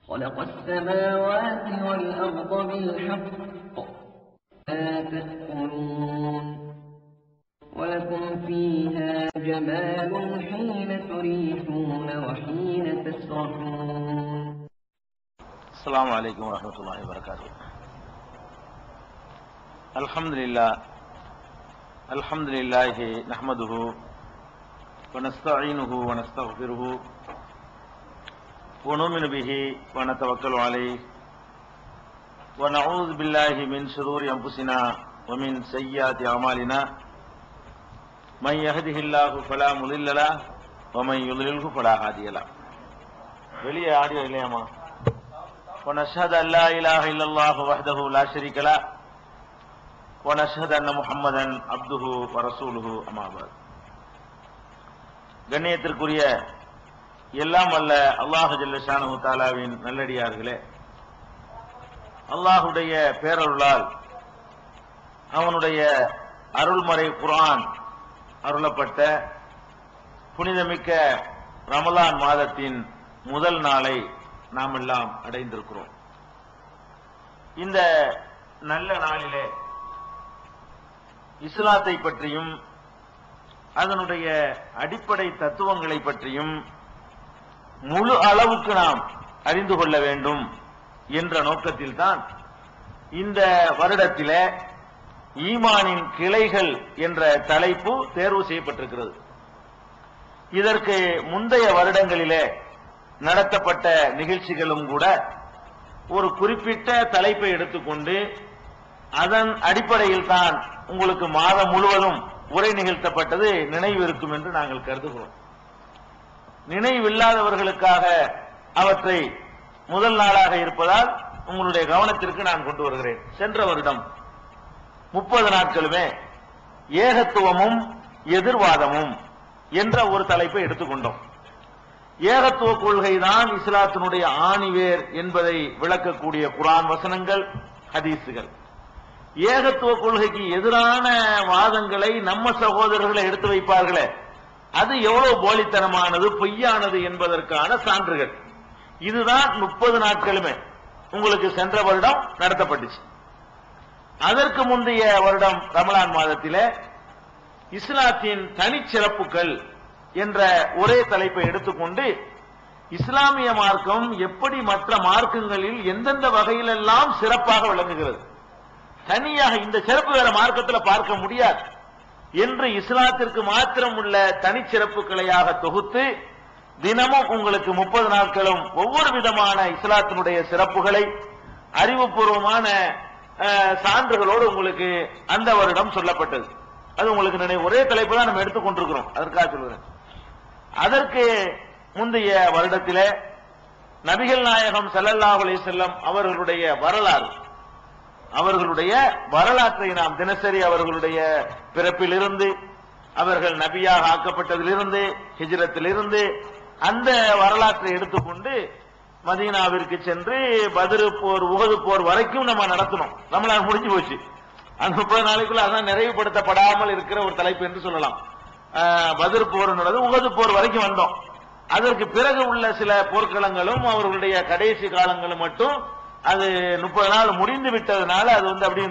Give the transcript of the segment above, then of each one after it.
خلق السماوات والأرض بالحق لا تأكلون ولكم فيها جمال حين تريحون وحين تسرحون. السلام عليكم ورحمة الله وبركاته. الحمد لله نحمده ونستعينه ونستغفره ونؤمن به ونتوكل عليه ونعوذ بالله من شرور أنفسنا ومن سيئات أعمالنا من يهده الله فلا مضل له ومن يضلله فلا هادي له. வெளியே ஆடியோ இல்லையாமா? ونشهد أن لا إله إلا الله وحده لا شريك له ونشهد أن محمدا عبده ورسوله أما بعد. கண்ணியத்திற்குரிய எல்லாம் வல்ல அல்லாஹ் ஜல்ல ஷானஹு தஆலாவின் நல்லடியார்களே, அல்லாஹுடைய பேரருளால் அவனுடைய அருள்மறை குர்ஆன் அருளப்பட்ட புனிதமிக்க ரமலான் மாதத்தின் முதல் நாளை நாம் எல்லாம் அடைந்திருக்கிறோம். இந்த நல்ல நாளிலே இஸ்லாத்தை பற்றியும் அதனுடைய அடிப்படை தத்துவங்களை பற்றியும் முழு அளவுக்கு நாம் அறிந்து கொள்ள வேண்டும் என்ற நோக்கத்தில் தான் இந்த வருடத்திலே ஈமானின் கிளைகள் என்ற தலைப்பு தேர்வு செய்யப்பட்டிருக்கிறது. இதற்கு முந்தைய வருடங்களிலே நடத்தப்பட்ட நிகழ்ச்சிகளும் கூட ஒரு குறிப்பிட்ட தலைப்பை எடுத்துக்கொண்டு அதன் அடிப்படையில் தான் உங்களுக்கு மாதம் முழுவதும் உரை நிகழ்த்தப்பட்டது நினைவு இருக்கும் என்று நாங்கள் கருதுகிறோம். நினைவில்லாதவர்களுக்காக அவற்றை முதல் நாளாக இருப்பதால் உங்களுடைய கவனத்திற்கு நான் கொண்டு வருகிறேன். சென்ற வருடம் 30 நாட்களுமே ஏகத்துவமும் எதிர்வாதமும் என்ற ஒரு தலைப்பை எடுத்துக்கொண்டோம். ஏகத்துவ கொள்கைதான் இஸ்லாத்தினுடைய ஆணிவேர் என்பதை விளக்கக்கூடிய குர்ஆன் வசனங்கள், ஹதீசுகள். ஏகத்துவ கொள்கைக்கு எதிரான வாதங்களை நம்ம சகோதரர்களை எடுத்து வைப்பார்களே, அது எவ்வளவு போலித்தனமானது, பொய்யானது என்பதற்கான சான்றுகள். இதுதான் 30 நாட்களுமே உங்களுக்கு சென்ற வருடம் நடத்தப்பட்டுச்சு. அதற்கு முந்தைய வருடம் ரமலான் மாதத்திலே இஸ்லாத்தின் தனிச்சிறப்புகள் என்ற ஒரே தலைப்பை எடுத்துக்கொண்டு இஸ்லாமிய மார்க்கம் எப்படி மற்ற மார்க்கங்களில் எந்தெந்த வகையிலெல்லாம் சிறப்பாக விளங்குகிறது, தனியாக இந்த சிறப்பு வேற மார்க்கத்தில் பார்க்க முடியாது என்று இஸ்லாத்திற்கு மாத்திரம் உள்ள தனிச்சிறப்புகளையாக தொகுத்து தினமும் உங்களுக்கு 30 நாட்களும் ஒவ்வொரு விதமான இஸ்லாத்தினுடைய சிறப்புகளை அறிவுபூர்வமான சான்றுகளோடு உங்களுக்கு அந்த வருடம் சொல்லப்பட்டது. அது உங்களுக்கு நினைவு. ஒரே தலைப்பு தான் நம்ம எடுத்துக்கொண்டிருக்கிறோம், அதற்காக சொல்கிறேன். அதற்கு முந்தைய வருடத்திலே நபிகள் நாயகம் ஸல்லல்லாஹு அலைஹி வஸல்லம் அவர்களுடைய வரலாற்றை நாம் தினசரி அவர்களுடைய பிறப்பிலிருந்து அவர்கள் நபியாக ஆக்கப்பட்டதிலிருந்து ஹிஜ்ரத்திலிருந்து அந்த வரலாற்றை எடுத்துக்கொண்டு மதீனாவிற்கு சென்று பத்ர் போர், உஹது போர் வரைக்கும் நம்ம நடத்தணும். ரமலான் முடிஞ்சு போச்சு. அந்த 30 நாளைக்குள்ள அதான் நிறைவுபடுத்தப்படாமல் இருக்கிற ஒரு தலைப்பு என்று சொல்லலாம். பத்ர் போர் நடந்து உஹது போர் வரைக்கும் வந்தோம். அதற்கு பிறகு உள்ள சில போர்க்களங்களும் அவர்களுடைய கடைசி காலங்களும் மட்டும் அது 30 நாள் முடிந்து விட்டதுனால அது அப்படியே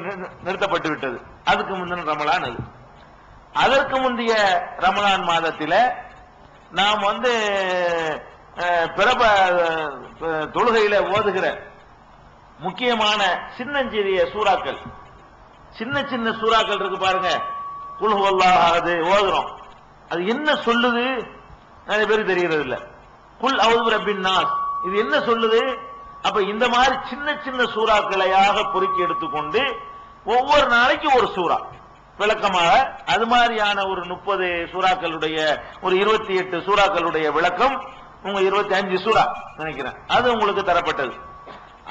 நிறுத்தப்பட்டு விட்டது. அதுக்கு முந்தின ரமலான் அது. அதற்கு முந்தைய ரமலான் மாதத்தில நாம் பிறப்ப தொழுகையில ஓதுகிற முக்கியமான சின்னஞ்சிறிய சூறாக்கள், சின்ன சின்ன சூறாக்கள் இருக்கு பாருங்க. குல் ஹுவல்லாஹ் ஓதுறோம், அது என்ன சொல்லுது நிறைய பேருக்கு தெரிகிறது இல்ல. குல் அஊது பிரப்பின் நாஸ் இது என்ன சொல்லுது? அப்ப இந்த மாதிரி சின்ன சின்ன சூறாக்களையாக பொறுக்கி எடுத்துக்கொண்டு ஒவ்வொரு நாளைக்கு ஒரு சூறா விளக்கமாக, அது மாதிரியான ஒரு 30 சூறாக்களுடைய ஒரு 28 சூறாக்களுடைய விளக்கம், உங்க 25 சூறா நினைக்கிறேன், அது உங்களுக்கு தரப்பட்டது.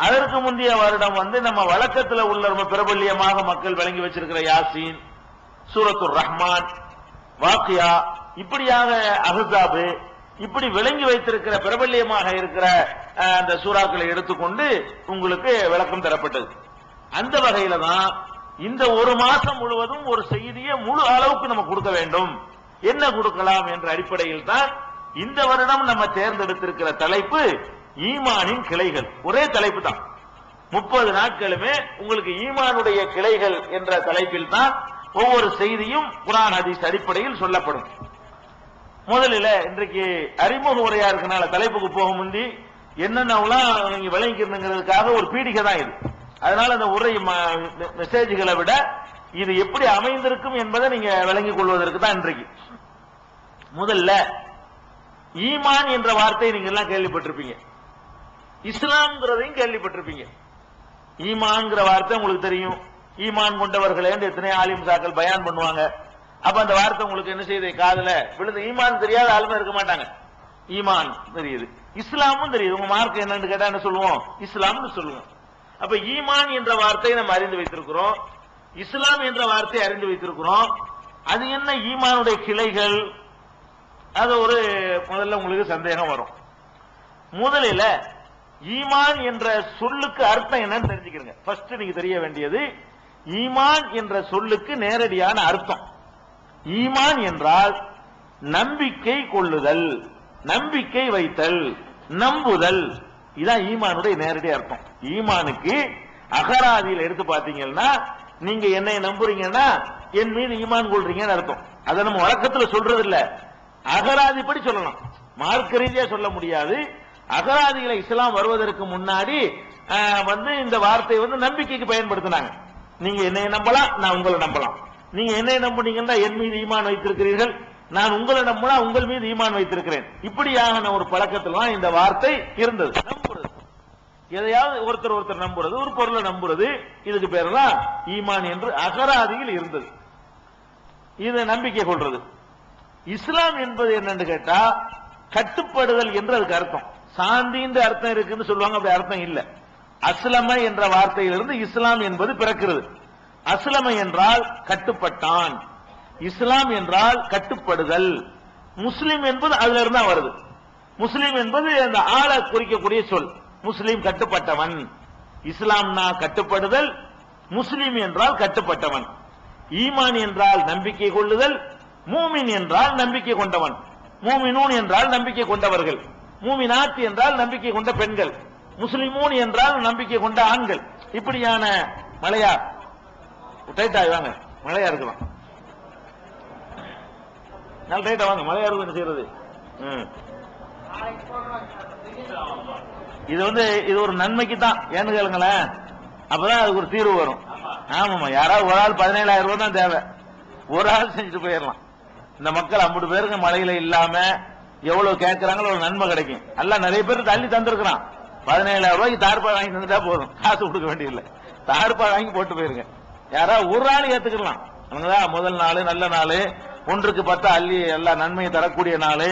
அதற்கு முந்தைய வருடம் நம்ம வழக்கத்தில் உள்ள ரொம்ப பிரபல்யமாக மக்கள் வழங்கி வச்சிருக்கிற யாசீன், சூரத்துர் ரஹ்மான், வாக்கியா, இப்படியாக அஹ்ஸாப், இப்படி விளங்கி வைத்திருக்கிற பிரபல்யமாக இருக்கிற அந்த சூறாக்களை எடுத்துக்கொண்டு உங்களுக்கு விளக்கம் தரப்பட்டது. அந்த வகையில தான் இந்த ஒரு மாசம் முழுவதும் ஒரு செய்தியை முழு அளவுக்கு நம்ம கொடுக்க வேண்டும். என்ன கொடுக்கலாம் என்ற அடிப்படையில் தான் இந்த வருடம் நம்ம தேர்ந்தெடுத்திருக்கிற தலைப்பு ஈமானின் கிளைகள். ஒரே தலைப்பு தான். 30 நாட்களுமே உங்களுக்கு ஈமானுடைய கிளைகள் என்ற தலைப்பில் தான் ஒவ்வொரு செய்தியும் குர்ஆன் ஹதீஸ் அடிப்படையில் சொல்லப்படும். முதலில் இன்றைக்கு அறிமுக உரையா இருக்கனால தலைப்புக்கு போக முந்தி என்னென்னலாம் நீங்க விளங்கிக்கிறதுக்காக ஒரு பீடிகை தான் இது. அதனால அந்த உரை மெசேஜ்களை விட இது எப்படி அமைந்திருக்கும் என்பதை நீங்க விளங்கிக் கொள்வதற்கு தான் இன்றைக்கு. முதல்ல ஈமான் என்ற வார்த்தையை நீங்க எல்லாம் கேள்விப்பட்டிருப்பீங்க, இஸ்லாம்ங்கிறதையும் கேள்விப்பட்டிருப்பீங்க. ஈமான்ங்கிற வார்த்தை உங்களுக்கு தெரியும். ஈமான் கொண்டவர்களே எத்தனை ஆலிம் சாக்கள் பயான் பண்ணுவாங்க. அப்ப அந்த வார்த்தை உங்களுக்கு என்ன செய்யுது, காதுல விழுந்து. ஈமான் தெரியாத ஆளுமே இருக்க மாட்டாங்க. ஈமான் தெரியுது, இஸ்லாமும் தெரியுது. உங்க மார்க் என்னன்னு கேட்டா என்ன சொல்லுவோம், இஸ்லாம்னு சொல்லுவோம். அப்ப ஈமான் என்ற வார்த்தையை நம்ம அறிந்து வைத்திருக்கிறோம், இஸ்லாம் என்ற வார்த்தையை அறிந்து வைத்திருக்கிறோம். அது என்ன ஈமானுடைய கிளைகள்? அது ஒரு முதல்ல உங்களுக்கு சந்தேகம் வரும். முதலில் ஈமான் என்ற சொல்லுக்கு அர்த்தம் என்னன்னு தெரிஞ்சுக்கிறீங்க. ஃபர்ஸ்ட் நீங்க தெரிய வேண்டியது ஈமான் என்ற சொல்லுக்கு நேரடியான அர்த்தம். ஈமான் என்றால் நம்பிக்கை கொள்ளுதல், நம்பிக்கை வைத்தல், நம்புதல். இதான் ஈமானுடைய நேரடி அர்த்தம். ஈமானுக்கு அகராதியில் எடுத்து பார்த்தீங்கன்னா நீங்க என்னை நம்புறீங்கன்னா என் மீது ஈமான் கொள்றீங்கன்னு அர்த்தம். அதை நம்ம வழக்கத்துல சொல்றது இல்ல, அகராதிப்படி சொல்லலாம். மார்க்க ரீதியா சொல்ல முடியாது. அகராதிகளை இஸ்லாம் வருவதற்கு முன்னாடி இந்த வார்த்தை நம்பிக்கைக்கு பயன்படுத்தினாங்க. நீங்க என்னை நம்பலாம், நான் உங்களை நம்பலாம். நீங்க என்னை நம்புனீங்கன்னா என் மீது ஈமான் வைத்திருக்கிறீர்கள், நான் உங்களை நம்பினா உங்கள் மீது ஈமான் வைத்திருக்கிறேன். இப்படியான ஒரு பழக்கத்துல இந்த வார்த்தை இருந்தது. நம்புறது, எதையாவது ஒருத்தர் நம்புறது, ஒரு பொருளை நம்புறது, இதுக்கு பேர் தான் ஈமான் என்று அகராதியில் இருந்தது. இது நம்பிக்கை கொள்றது. இஸ்லாம் என்பது என்னன்னு கேட்டா கட்டுப்படுதல் என்று அதுக்கு அர்த்தம். சாந்தின்ற அர்த்தம் இருக்குன்னு சொல்லுவாங்க, அப்படி அர்த்தம் இல்ல. அஸ்லம என்ற வார்த்தையிலிருந்து இஸ்லாம் என்பது பிறக்கிறது. அஸ்லம என்றால் கட்டுப்பட்டான், இஸ்லாம் என்றால் கட்டுப்படுதல். முஸ்லிம் என்பது அதுல இருந்தா வருது. முஸ்லிம் என்பது அந்த ஆளை குறிக்கக்கூடிய சொல். முஸ்லிம் கட்டுப்பட்டவன், இஸ்லாம்னா கட்டுப்படுதல், முஸ்லிம் என்றால் கட்டுப்பட்டவன். ஈமான் என்றால் நம்பிக்கை கொள்ளுதல், மூமின் என்றால் நம்பிக்கை கொண்டவன், மூமினூன் என்றால் நம்பிக்கை கொண்டவர்கள், மூமினாத் என்றால் நம்பிக்கை கொண்ட பெண்கள், முஸ்லிமூன் என்றால் நம்பிக்கை கொண்ட ஆண்கள். இப்படியான மலையா டைட்டா வாங்க, மலையா இருக்கலாம், நல்ல டைட்டா வாங்க, மலையா இருக்கும். என்ன செய்யறது? இது ஒரு நன்மைக்கு தான், ஏன்னு கேளுங்களேன், அப்பதான் அதுக்கு ஒரு தீர்வு வரும். ஆமாமா, யாராவது ஒரு ஆள் 17,000 ரூபாய் தான் தேவை, ஒரு ஆள் செஞ்சுட்டு போயிடலாம். இந்த மக்கள் 50 பேருக்கு மழையில இல்லாம எவ்வளவு கேட்கிறாங்களோ ஒரு நன்மை கிடைக்கும். எல்லாம் நிறைய பேர் தள்ளி தந்திருக்கிறான். 17,000 ரூபாய்க்கு தார்பாய் வாங்கி தந்துட்டா போதும், காசு கொடுக்க வேண்டியதில்லை. தார்பாய் வாங்கி போட்டு போயிருங்க. யாராவது ஒரு ஆள் ஏத்துக்கலாம். முதல் நாள் நல்ல நாள், 1க்கு 10 அள்ளி எல்லா நன்மையை தரக்கூடிய நாள்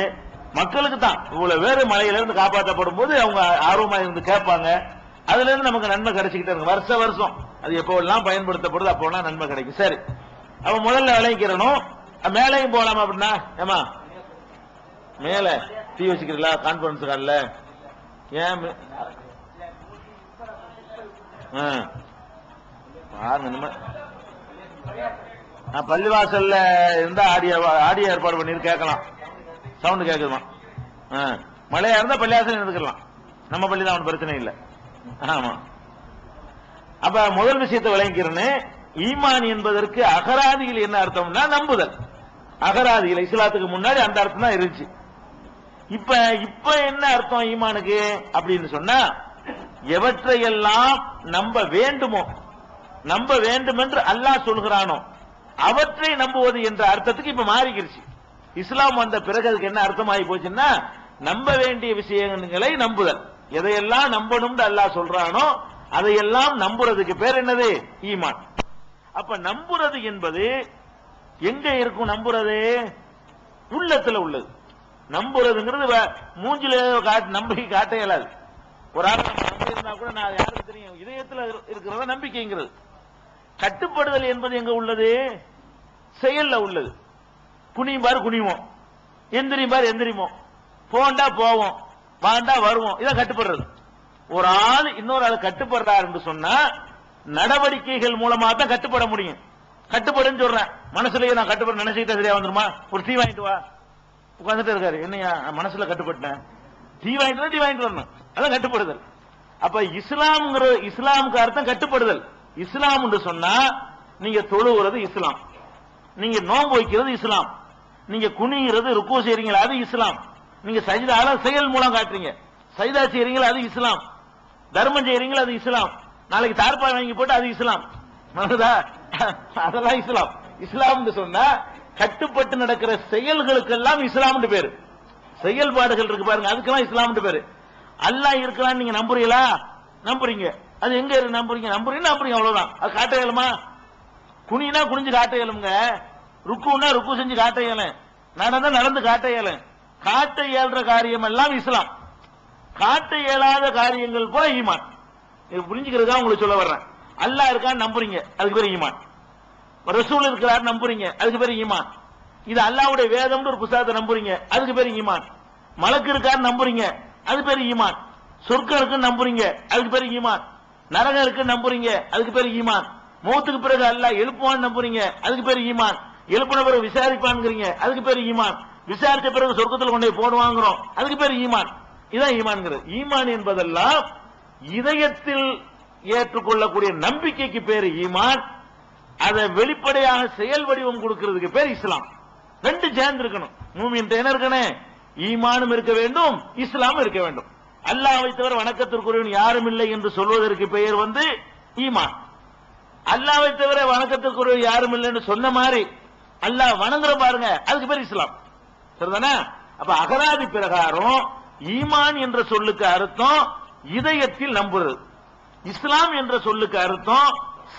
மக்களுக்கு தான். இவ்வளவு பேர் மழையில இருந்து காப்பாற்றப்படும் போது அவங்க ஆர்வமா இருந்து கேட்பாங்க. அதுல இருந்து நமக்கு நன்மை கிடைச்சிக்கிட்டே இருக்கு வருஷம். அது எப்போல்லாம் பயன்படுத்தப்படுது அப்போலாம் நன்மை கிடைக்கும். சரி, அப்ப முதல்ல விளைவிக்கிறனும், மேலையும் போலாமா? அப்படின்னா ஏமா மேல தீ வச்சுக்கிறீங்களா கான்பரன்ஸ் காலில்? ஏன் பள்ளிவாசல்ல இருந்தா ஆடியோ ஏற்பாடு பண்ணி கேட்கலாம், சவுண்ட் கேட்குமா? மழையா இருந்தா பள்ளிவாசல் இருந்துக்கலாம், நம்ம பள்ளி தான் பிரச்சனை இல்லை. ஆமா, அப்ப முதல் விஷயத்தை விளங்கிறேன்னு, ஈமான் என்பதற்கு அகராதியில் என்ன அர்த்தம்னா நம்புதல். அகராதியில் இஸ்லாத்துக்கு முன்னாடி அந்த அர்த்தம் தான் இருந்துச்சு. இப்ப என்ன அர்த்தம் ஈமானுக்கு அப்படின்னு சொன்னா, எவற்றையெல்லாம் நம்ப வேண்டுமோ, நம்ப வேண்டும் என்று அல்லாஹ் சொல்கிறானோ அவற்றை நம்புவது என்ற அர்த்தத்துக்கு இப்ப மாறிக்கிருச்சு. இஸ்லாம் வந்த பிறகு அதுக்கு என்ன அர்த்தம் ஆகி போச்சுன்னா, நம்ப வேண்டிய விஷயங்களை நம்புதல். எதையெல்லாம் நம்பணும்னு அல்லாஹ் சொல்றானோ அதையெல்லாம் நம்புறதுக்கு பேர் என்னது? ஈமான். அப்ப நம்புறது என்பது எங்க இருக்கும்? நம்புறது உள்ளத்துல உள்ளது. நம்புறதுங்கிறது மூஞ்சில நம்பிக்கை காட்ட இயலாது. ஒரு ஆள் நம்பி இருந்தா கூட நான் யாருக்கு தெரியும், இதயத்தில் இருக்கிறத நம்பிக்கைங்கிறது. கட்டுப்படுதல் என்பது எங்க உள்ளது? செயல்ல உள்ளது. குனியும் பாரு குனிவோம், எந்திரியும் பாரு எந்திரிமோம், போண்டா போவோம், வாண்டா வருவோம். இதான் கட்டுப்படுறது. ஒரு ஆள் இன்னொரு ஆள் கட்டுப்படுறார் என்று சொன்னா நடவடிக்கைகள் மூலமா தான் கட்டுப்பட முடியும். கட்டுப்படுன்னு சொல்றேன், மனசுலயே நான் கட்டுப்பட நினைச்சுக்கிட்டா சரியா வந்துருமா? ஒரு டீ வாங்கிட்டு வா, உட்காந்துட்டு இருக்காரு, என்னையா மனசுல கட்டுப்பட்டேன், டீ வாங்கிட்டு வரணும். அதான் கட்டுப்படுதல். அப்ப இஸ்லாமுக்கு அர்த்தம் கட்டுப்படுதல். இஸ்லாம் என்று சொன்னா நீங்க தொழுகிறது இஸ்லாம், நீங்க நோன்பு வைக்கிறது இஸ்லாம், நீங்க குனிகிறது ருக்கு செய்றீங்களா அது இஸ்லாம், நீங்க சஜிதால செயல் மூலம் காட்டுறீங்க, சஜிதா செய்றீங்களா அது இஸ்லாம், தர்மம் செய்றீங்களா அது இஸ்லாம், நாளைக்கு தார்பாய் வாங்கி போட்டு அது இஸ்லாம், அதெல்லாம் இஸ்லாம். இஸ்லாம் சொன்னா கட்டுப்பட்டு நடக்கிற செயல்களுக்கெல்லாம் இஸ்லாம் பேரு. செயல்பாடுகள் இருக்கு பாருங்க, அதுக்கெல்லாம் இஸ்லாம் பேரு. அல்லாஹ் இருக்கிறான்னு நீங்க நம்புறீங்களா? நம்புறீங்க. அது எங்க இருக்கு? நம்புறீங்க அவ்வளவுதான். அது காட்ட இயலுமா? குனினா குனிஞ்சு காட்ட இயலுங்க, ருக்குன்னா ருக்கு செஞ்சு காட்ட இயலும், நடந்து காட்ட இயலும். காட்ட இயல்ற காரியம் எல்லாம் இஸ்லாம். காட்ட இயலாத காரியங்கள் போல ஈமான். இது புரிஞ்சுக்கிறதுக்காக உங்களுக்கு சொல்ல வர்றேன். அல்லாஹ் இருக்கான்னு நம்புறீங்க, அதுக்கு பேரு ஈமான். ரசூல் இருக்கிறார் நம்புறீங்க, அதுக்கு பேரு ஈமான். இது அல்லாஹ்வுடைய வேதம்னு ஒரு புத்தகத்தை நம்புறீங்க, அதுக்கு பேரு ஈமான். மலக்கு இருக்கான்னு நம்புறீங்க, அது பேரு ஈமான். சொர்க்கம் இருக்குன்னு நம்புறீங்க, அதுக்கு பேரு ஈமான். நரகம் இருக்குன்னு நம்புறீங்க, அதுக்கு பேரு ஈமான். மௌத்துக்கு பிறகு அல்லாஹ் எழுப்புவான்னு நம்புறீங்க, அதுக்கு பேரு ஈமான். எழுப்பின பிறகு விசாரிப்பான்ங்கிறீங்க, அதுக்கு பேரு ஈமான். விசாரிச்ச பிறகு சொர்க்கத்தில் கொண்டு போய் போடுவாங்கிறோம், அதுக்கு பேரு ஈமான். இதான் ஈமான்ங்கிறது. ஈமான் என்பதெல்லாம் இதயத்தில் ஏற்றுக்கொள்ளக்கூடிய நம்பிக்கைக்கு பேரு ஈமான். அதை வெளிப்படையாக செயல் வடிவம் கொடுக்கிறதுக்கு பேர் இஸ்லாம். ரெண்டு சேர்ந்து இருக்கணும். மூமின் என்ன இருக்கணும்? ஈமானும் இருக்க வேண்டும், இஸ்லாமும் இருக்க வேண்டும். அல்லாஹ்வை தவிர வணக்கத்திற்குரியவன் யாரும் இல்லை என்று சொல்வதற்கு பெயர் ஈமான். அல்லாஹ்வை தவிர வணக்கத்திற்குரியவன் யாரும் இல்லைன்னு சொன்ன மாதிரி அல்லாஹ் வணங்குற பாருங்க, அதுக்கு பேர் இஸ்லாம். சரிதானே? அப்ப அகராதி பிரகாரம் ஈமான் என்ற சொல்லுக்கு அர்த்தம் இதயத்தில் நம்புறது, இஸ்லாம் என்ற சொல்லுக்கு அர்த்தம்